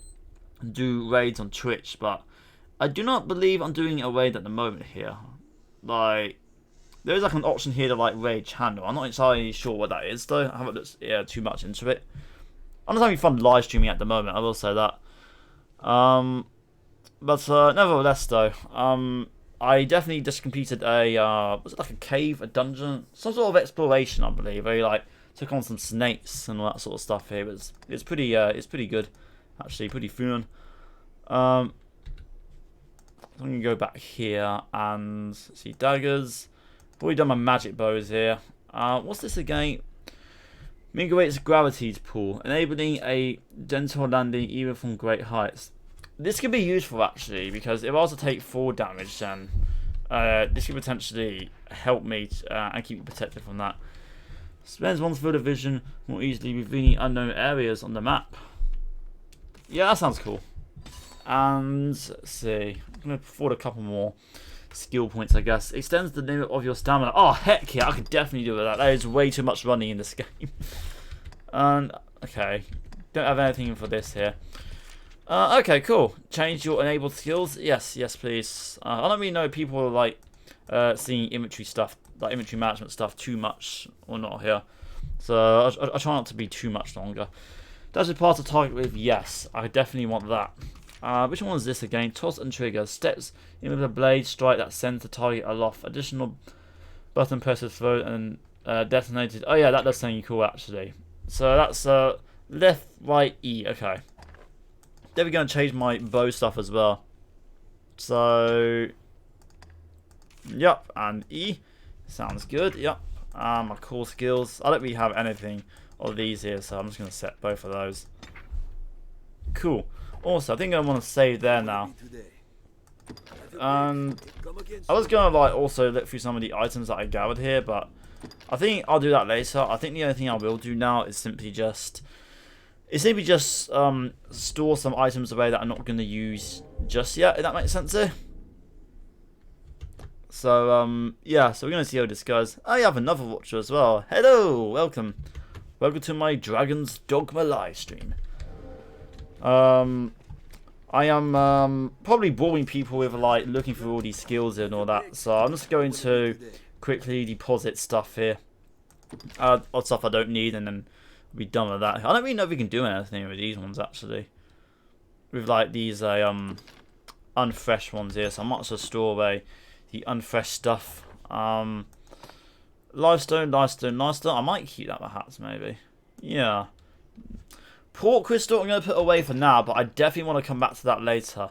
do raids on Twitch, but I do not believe I'm doing a raid at the moment here. Like, there is like an option here to like raid channel. I'm not entirely sure what that is though. I haven't looked too much into it. I'm just having fun live streaming at the moment, I will say that. But nevertheless though, I definitely just completed a was it like a cave, a dungeon, some sort of exploration, I believe. Where you like took on some snakes and all that sort of stuff here. It's pretty good, actually, pretty fun. I'm gonna go back here and see daggers. I've already done my magic bows here. What's this again? Migrates gravity's pull, enabling a gentle landing even from great heights. This could be useful actually, because if I was to take 4 damage, then this could potentially help me and keep me protected from that. Spends one's field of vision more easily revealing unknown areas on the map. Yeah, that sounds cool. And let's see, I'm going to afford a couple more skill points, I guess. Extends the limit of your stamina. Oh, heck yeah, I could definitely do that. That is way too much running in this game. And, okay, don't have anything for this here. Okay, cool. Change your enabled skills. Yes, please. I don't really know if people are like seeing inventory stuff, like inventory management stuff, too much or not here. So I try not to be too much longer. Does it pass the target with? Yes, I definitely want that. Which one is this again? Toss and trigger. Steps in with a blade strike that sends the target aloft. Additional button presses throw and detonated. Oh yeah, that does sound cool actually. So that's left, right, E. Okay. Then we're going to change my bow stuff as well. So, yep, and E. Sounds good. Yep. My core skills. I don't really have anything of these here, so I'm just going to set both of those. Cool. Also, I think I want to save there now. And I was going to like also look through some of the items that I gathered here, but I think I'll do that later. I think the only thing I will do now is simply just store some items away that I'm not going to use just yet, if that makes sense here. So, yeah, so we're going to see how this goes. I have another watcher as well. Hello, welcome. Welcome to my Dragon's Dogma livestream. I am probably boring people with like looking through all these skills and all that. So I'm just going to quickly deposit stuff here. Or stuff I don't need, and then be done with that. I don't really know if we can do anything with these ones actually. With like these unfresh ones here, so I might as well store away the unfresh stuff. Livestone. I might keep that perhaps, maybe. Yeah. Port crystal I'm going to put away for now, but I definitely want to come back to that later.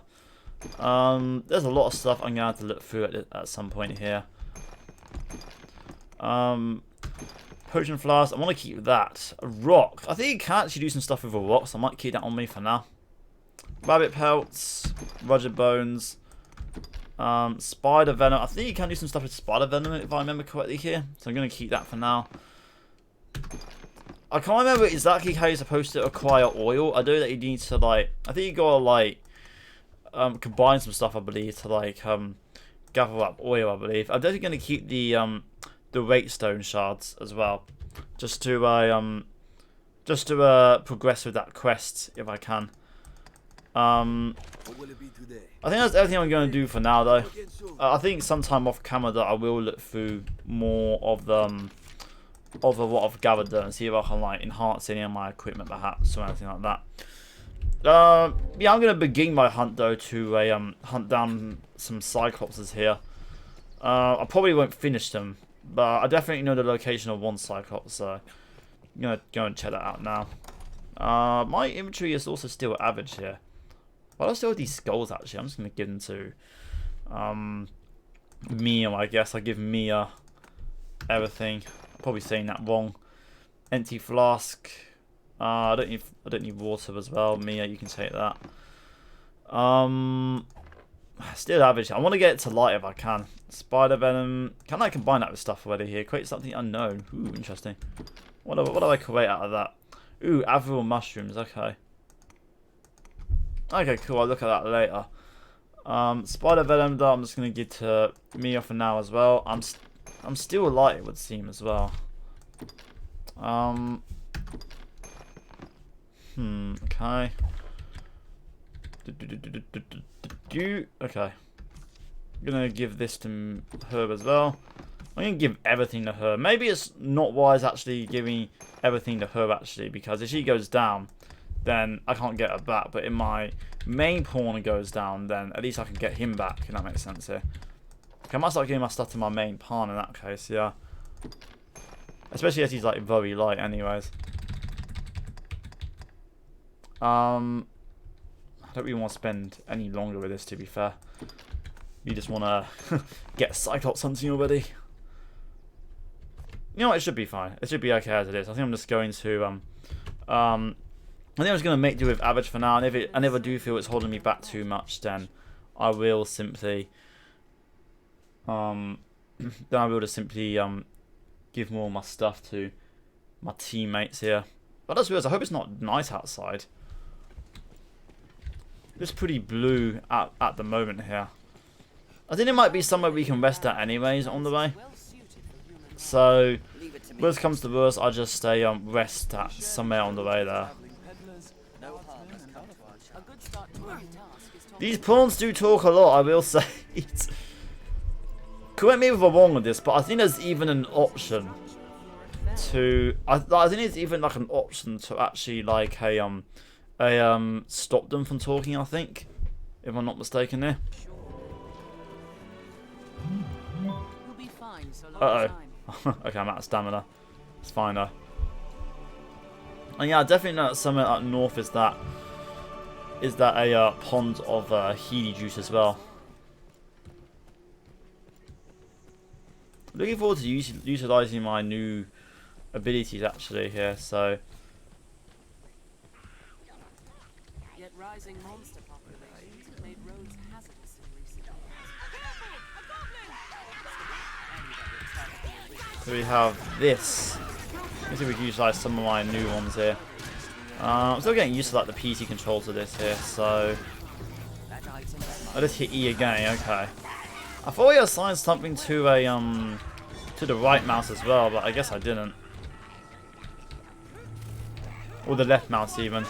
There's a lot of stuff I'm going to have to look through at some point here. Potion flask, I want to keep that. A rock. I think you can actually do some stuff with a rock, so I might keep that on me for now. Rabbit pelts, rugged bones. Spider venom. I think you can do some stuff with spider venom if I remember correctly here. So I'm going to keep that for now. I can't remember exactly how you're supposed to acquire oil. I know that you need to like. I think you gotta like combine some stuff. I believe to like gather up oil. I believe. I'm definitely going to keep the Rakestone shards as well, just to progress with that quest if I can. I think that's everything I'm going to do for now, though. I think sometime off camera that I will look through more of what I've gathered there and see if I can like enhance any of my equipment, perhaps, or anything like that. Yeah, I'm going to begin my hunt though to hunt down some Cyclopses here. I probably won't finish them, but I definitely know the location of one Cyclops, so I'm going to go and check that out now. My inventory is also still average here. But I still have these skulls actually. I'm just going to give them to Mia, I guess. I give Mia everything. I'm probably saying that wrong. Empty flask. I don't need water as well. Mia, you can take that. Still average. I want to get it to light if I can. Spider venom. Can I combine that with stuff already here? Create something unknown. Ooh, interesting. What do I create out of that? Ooh, Avril mushrooms. Okay. Okay, cool. I'll look at that later. Spider venom though, I'm just gonna give to Mia for now as well. I'm still light, it would seem, as well. Okay. Okay. I'm gonna give this to her as well. I'm gonna give everything to her. Maybe it's not wise actually giving everything to her actually, because if she goes down, then I can't get her back. But if my main pawn goes down, then at least I can get him back, if that makes sense here. Okay, I might start giving my stuff to my main pawn in that case, yeah. Especially as he's like very light anyways. I don't really want to spend any longer with this, to be fair. You just want to get Cyclops hunting already. You know what, it should be fine. It should be okay as it is. I think I'm just going to I think I was going to make do with average for now, and if I do feel it's holding me back too much, then I will simply give more of my stuff to my teammates here. But I just realised, I hope it's not night outside. It's pretty blue at the moment here. I think it might be somewhere we can rest at anyways on the way. So, worst comes to worst, I'll just stay rest at somewhere on the way there. These pawns do talk a lot, I will say. Correct me if I'm wrong with this, but I think there's even an option to. I think it's even like an option to actually like stop them from talking. I think, if I'm not mistaken there. Uh oh. Okay, I'm out of stamina. It's fine though. And yeah, I definitely know that somewhere up north is that a pond of Healy juice as well. looking forward to utilizing my new abilities actually here. So Yet rising monster populations have made roads hazardous in recent years. we have this. Let's see if we can utilize some of my new ones here. I'm still getting used to like the PC controls of this here, so I just hit E again. Okay. I thought we assigned something to a to the right mouse as well, but I guess I didn't. Or the left mouse even.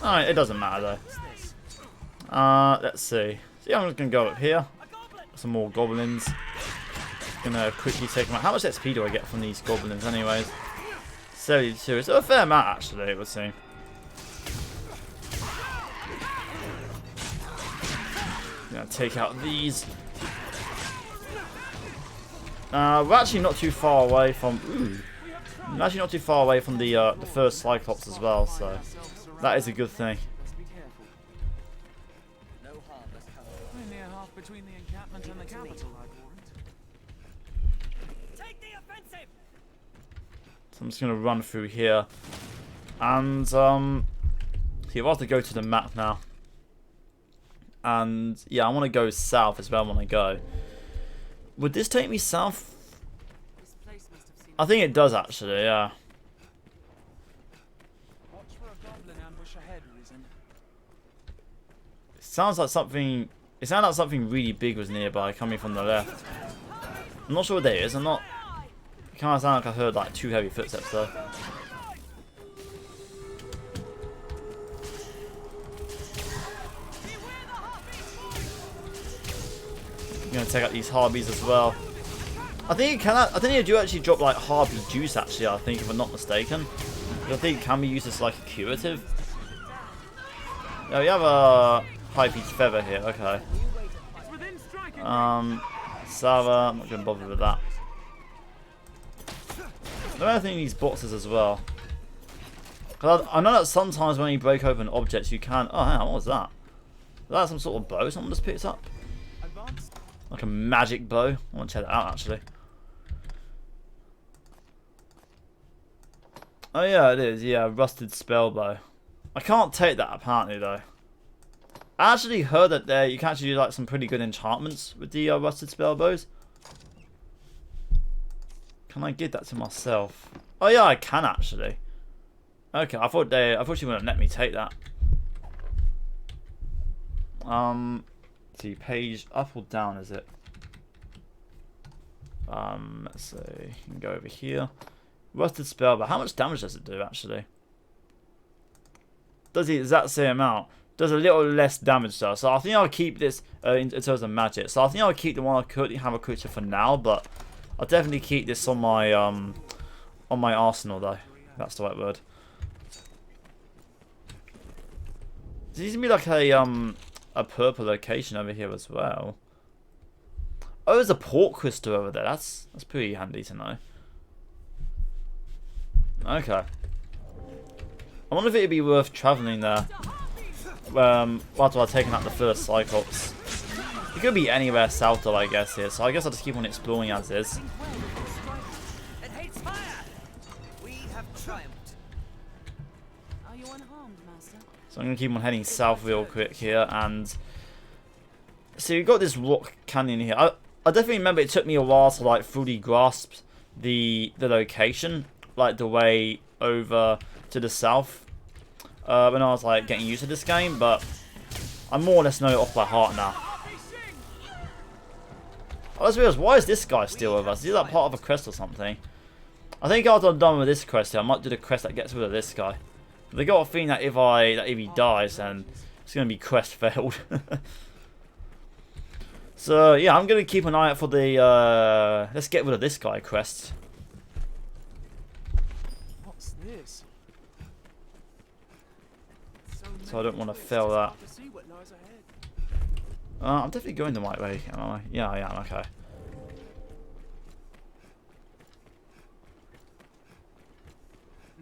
Alright, it doesn't matter though. Let's see. So yeah, I'm just gonna go up here. Some more goblins. Gonna quickly take them out. How much XP do I get from these goblins anyways? 72. It's a fair amount actually, it would seem. Gonna take out these. We're actually not too far away from. I'm actually not too far away from the first Cyclops as well, so that is a good thing. We're near half between the encampment and the capital, I'd warrant. Take the offensive! So I'm just gonna run through here, and see, I'll have to go to the map now. And yeah, I want to go south as well when I go. Would this take me south? This place must have seen I think it does actually, yeah. Watch for a goblin ambush ahead, Arisen. It sounds like something. It sounded like something really big was nearby, coming from the left. I'm not sure what that is. I'm not. It kind of sounds like I heard like 2 heavy footsteps though. I'm gonna take out these harpies as well. I think it can. I think you do actually drop like harpy juice. Actually, I think if I'm not mistaken. I think it can be used as like a curative. Oh, we have a high-pitched feather here. Okay. Sava. I'm not gonna bother with that. I don't think these boxes as well. Cause I know that sometimes when you break open objects, you can. Oh, hang on, what was that? Was that some sort of bow someone just picked up? Like a magic bow. I want to check that out actually. Oh yeah, it is. Yeah, rusted spell bow. I can't take that apparently though. I actually heard that there you can actually do like some pretty good enchantments with the rusted spell bows. Can I give that to myself? Oh yeah, I can actually. Okay, I thought she wouldn't let me take that. See, page up or down is it? Let's see. You can go over here. Rusted spell, but how much damage does it do actually? Does the exact same amount? Does a little less damage though. So I think I'll keep this in terms of magic. So I think I'll keep the one I currently have a creature for now, but I'll definitely keep this on my arsenal though. That's the right word. There seems to be like a purple location over here as well. Oh, there's a port crystal over there. That's pretty handy to know. Okay. I wonder if it'd be worth travelling there. After I've taken out the first Cyclops. It could be anywhere south though, I guess here. So I guess I'll just keep on exploring as is. It hates fire! We have triumphed. Are you unharmed, Master? So I'm gonna keep on heading south real quick here, and see, we've got this rock canyon here. I definitely remember it took me a while to like fully grasp the location, like the way over to the south. When I was like getting used to this game, but I more or less know it off by heart now. I just realised, why is this guy still with us? Is he like part of a quest or something? I think after I'm done with this quest here, I might do the quest that gets rid of this guy. They got a feeling that if he dies, then it's gonna be quest failed. So yeah, I'm gonna keep an eye out for the let's get rid of this guy quest. What's this? So I don't want to fail that. I'm definitely going the right way, am I? Yeah, I am. Okay.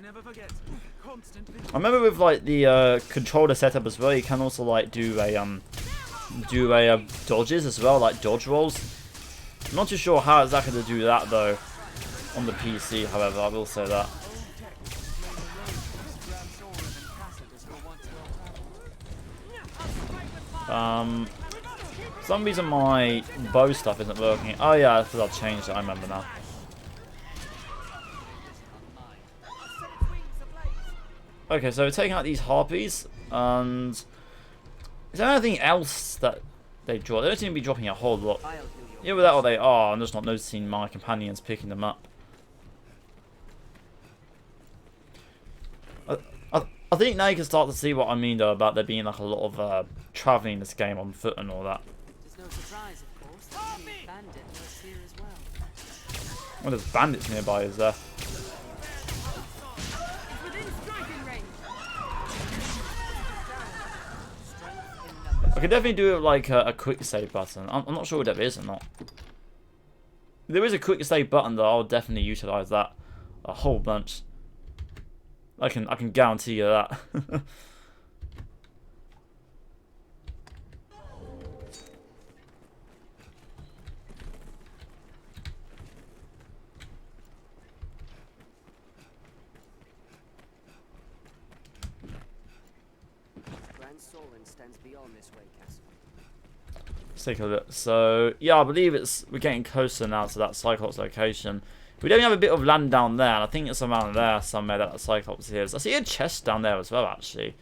Never forget. Constant I remember with like the controller setup as well, you can also like do a dodges as well, like dodge rolls. I'm not too sure how exactly to do that though on the PC, however, I will say that. For some reason my bow stuff isn't working. Oh yeah, because I've changed it, I remember now. Okay, so we're taking out these harpies, and is there anything else that they drop? They don't seem to be dropping a whole lot. Either that or they are, I'm just not noticing my companions picking them up. I think now you can start to see what I mean though about there being like a lot of travelling in this game on foot and all that. There's no surprise, of course. The bandit lives here as well. Well, there's bandits nearby, is there? I could definitely do like a quick save button. I'm not sure what that is or not. If there is a quick save button though, I'll definitely utilise that a whole bunch. I can guarantee you that. Stands beyond this way, castle. Let's take a look. So yeah, I believe we're getting closer now to that Cyclops location. We don't have a bit of land down there, and I think it's around there somewhere that the Cyclops is. I see a chest down there as well, actually.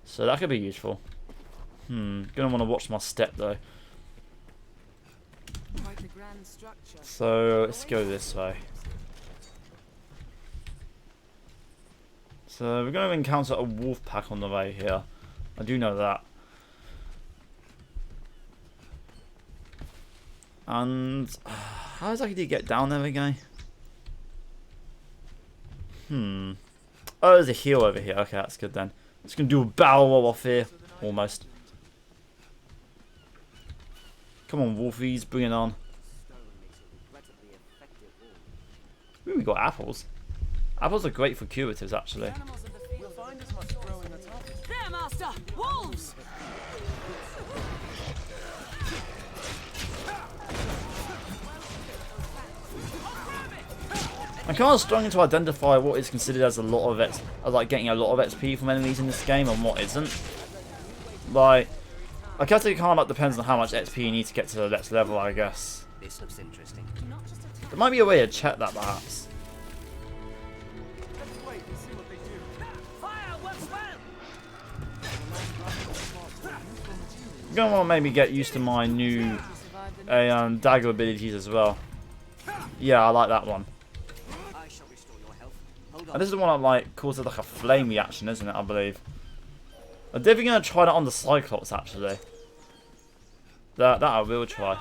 So that could be useful. Gonna want to watch my step though. Quite a grand structure. So let's go this way. So we're gonna encounter a wolf pack on the way here. I do know that. And how exactly do you get down there again? Oh, there's a hill over here. Okay, that's good then. Just gonna do a barrel roll off here, almost. Come on, wolfies, bring it on. Ooh, we got apples. Apples are great for curatives, actually. There, master! Wolves! I'm kind of struggling to identify what is considered as a lot of as like getting a lot of XP from enemies in this game and what isn't. Like, I guess it kind of like depends on how much XP you need to get to the next level, I guess. This looks interesting. There might be a way to check that, perhaps. I'm gonna want to maybe get used to my new dagger abilities as well. Yeah, I like that one. And this is the one that like causes like a flame reaction, isn't it? I believe. I'm definitely gonna try that on the Cyclops actually. That I will try.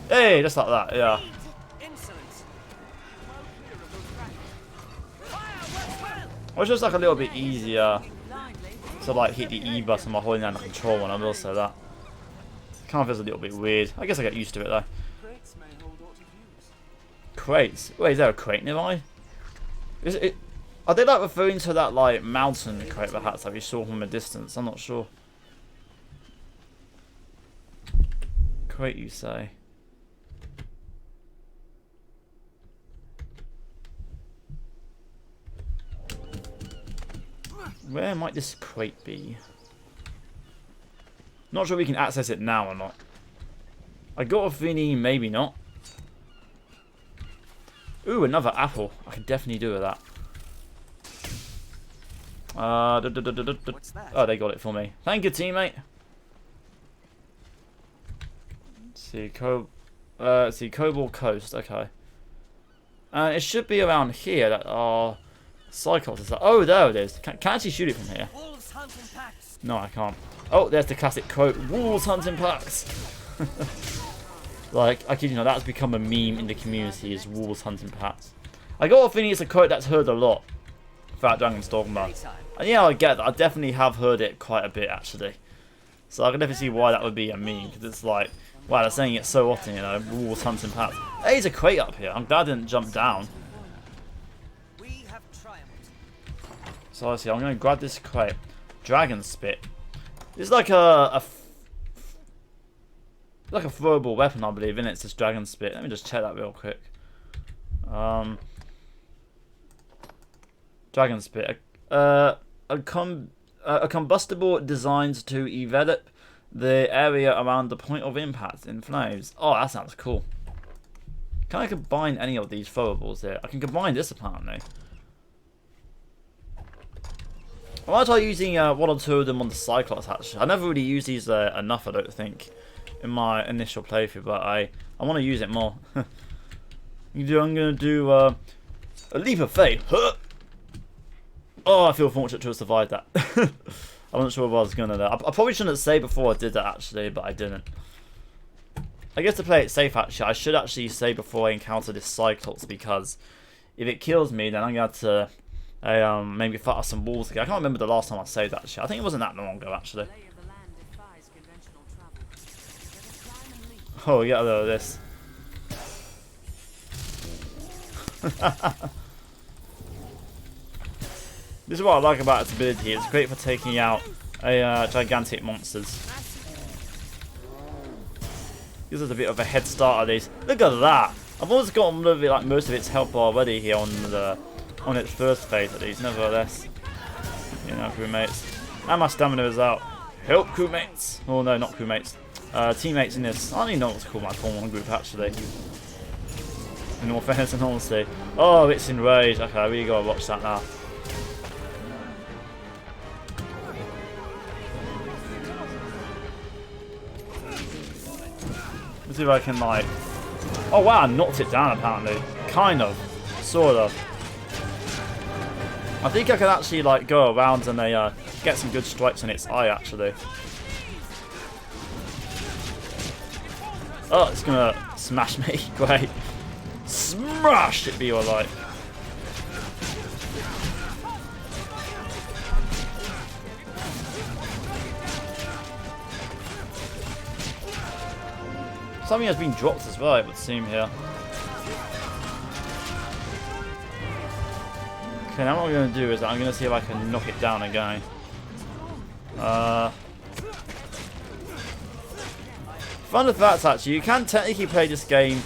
Hey, just like that, yeah. Well, it's just like a little bit easier to like hit the E button while holding down the control one. I will say that. Kind of feels a little bit weird. I guess I get used to it though. Crates? Wait, is there a crate nearby? Is it? Are they like referring to that like mountain crate perhaps that we saw from a distance? I'm not sure. Crate, you say? Where might this crate be? Not sure we can access it now or not. I got a feeling maybe not. Ooh, another apple. I could definitely do with that. What's that? Oh, they got it for me. Thank you, teammate. Let's see, Cobalt Coast. Okay. And it should be around here that our Cyclops is. Oh, there it is. Can I actually shoot it from here? No, I can't. Oh, there's the classic quote: "Wolves hunting packs." Like, I kid you not, that's become a meme in the community, is wolves hunting packs. I got a feeling it's a quote that's heard a lot throughout Dragon's Dogma. And yeah, I get that. I definitely have heard it quite a bit, actually. So I can definitely see why that would be a meme, because it's like, wow, they're saying it so often, you know, wolves hunting packs. Hey, there's a crate up here. I'm glad I didn't jump down. So I see, I'm going to grab this crate. Dragon Spit. It's like a throwable weapon, I believe, and it's this dragon spit. Let me just check that real quick. Dragon spit. A combustible designed to envelop the area around the point of impact in flames. Oh, that sounds cool. Can I combine any of these throwables here? I can combine this apparently. I might try using one or two of them on the Cyclops actually. I never really used these enough, I don't think, in my initial playthrough, but I want to use it more. I'm going to do a leap of faith. Oh, I feel fortunate to have survived that. I wasn't sure what I was going to do. I probably shouldn't say before I did that actually, but I didn't. I guess to play it safe actually, I should actually say before I encounter this Cyclops, because if it kills me, then I'm going to have to maybe fight off some walls again. I can't remember the last time I saved actually. I think it wasn't that long ago actually. Oh, get a load of this. This is what I like about its ability. It's great for taking out gigantic monsters. Gives us a bit of a head start at these. Look at that! I've almost got like most of its health already here on its first phase at least. Nevertheless, you know, crewmates, and my stamina is out. Help, crewmates! Oh no, not crewmates. Teammates in this. I don't even know what to call my Form group actually. In all fairness and honesty. Oh, it's enraged. Okay, I really gotta watch that now. Let's see if I can like. Oh wow, I knocked it down apparently. Kind of. Sort of. I think I can actually like go around and get some good strikes on its eye actually. Oh, it's gonna smash me. Great. Smash it be alright. Something has been dropped as well, it would seem here. Okay, now what I'm going to do is I'm going to see if I can knock it down again. Fun fact actually, you can technically play this game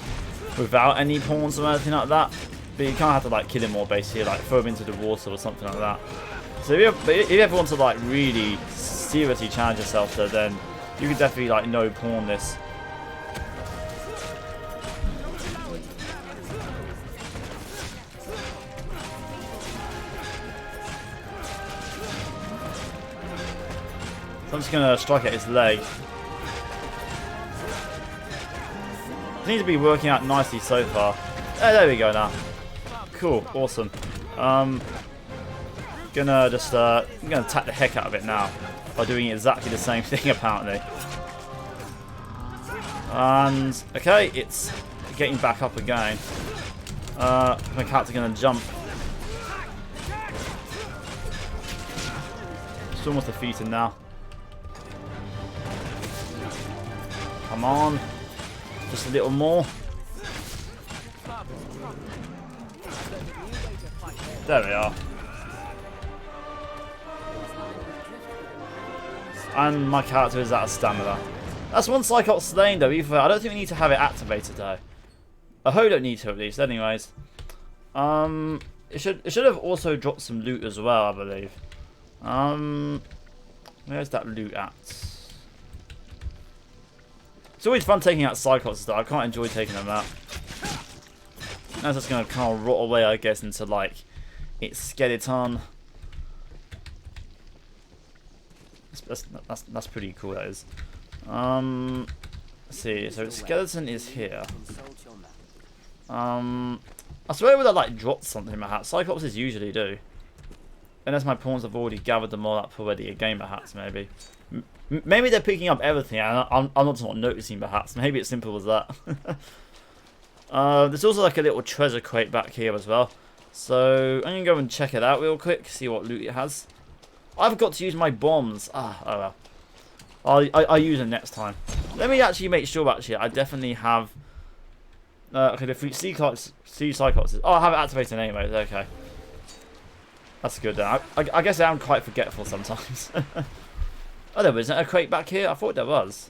without any pawns or anything like that, but you kind of have to like kill him more basically, like throw him into the water or something like that. So if you ever want to like really seriously challenge yourself there, then you can definitely like no pawn this. So I'm just going to strike at his leg. Seems to be working out nicely so far. There we go now. Cool, awesome. Gonna just I'm gonna attack the heck out of it now by doing exactly the same thing apparently. And okay, it's getting back up again. My cat's gonna jump. It's almost defeated now. Come on. Just a little more. There we are. And my character is out of stamina. That's one Cyclops slain though. I don't think we need to have it activated though. I hope we don't need to at least. Anyways, it should have also dropped some loot as well, I believe. Where's that loot at? It's always fun taking out Cyclops though. I can't enjoy taking them out. That's just gonna kind of rot away, I guess, into like its skeleton. That's pretty cool. That is. Let's see. So the skeleton is here. I swear it would have like dropped something in my hat. Cyclopses usually do. Unless my pawns have already gathered them all up already again, perhaps maybe. Maybe they're picking up everything and I'm not noticing perhaps. Maybe it's simple as that. There's also like a little treasure crate back here as well. So I'm going to go and check it out real quick. See what loot it has. I forgot to use my bombs. Oh well. I'll use them next time. Let me actually make sure actually I definitely have... okay, the sea Cyclopses. Oh, I have it activated anyways. Okay. That's good then. I guess I am quite forgetful sometimes. Oh, there isn't a crate back here? I thought there was.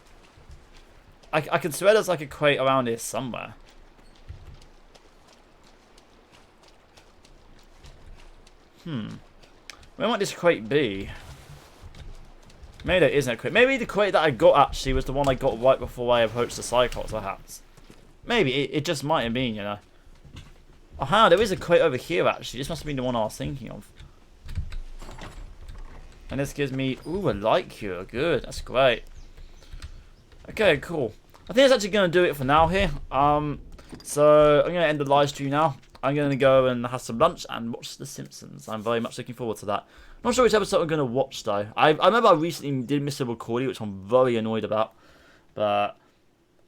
I can swear there's like a crate around here somewhere. Where might this crate be? Maybe there isn't a crate. Maybe the crate that I got actually was the one I got right before I approached the Cyclops, perhaps. Maybe. It just might have been, you know. Oh, there is a crate over here, actually. This must have been the one I was thinking of. And this gives me... Ooh, a light cure. Good. That's great. Okay, cool. I think that's actually going to do it for now here. So, I'm going to end the live stream now. I'm going to go and have some lunch and watch The Simpsons. I'm very much looking forward to that. Not sure which episode I'm going to watch, though. I remember I recently did miss a recording, which I'm very annoyed about. But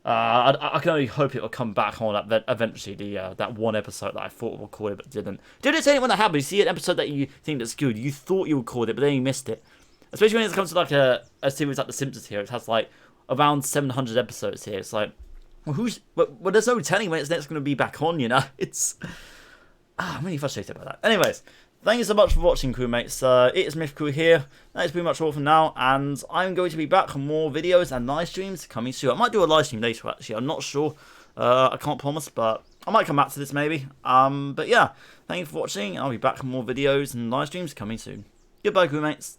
I can only hope it will come back on eventually, that one episode that I thought I recorded but didn't. Did it say it when that happened? You see an episode that you think that's good. You thought you recorded it, but then you missed it. Especially when it comes to like a series like The Simpsons here. It has like around 700 episodes here. It's like, well, there's no telling when it's next going to be back on, you know? It's... I'm really frustrated by that. Anyways, thank you so much for watching, crewmates. It is Myth Crew here. That is pretty much all for now, and I'm going to be back on more videos and live streams coming soon. I might do a live stream later, actually. I'm not sure. I can't promise, but I might come back to this maybe. But yeah, thank you for watching. I'll be back on more videos and live streams coming soon. Goodbye, crewmates.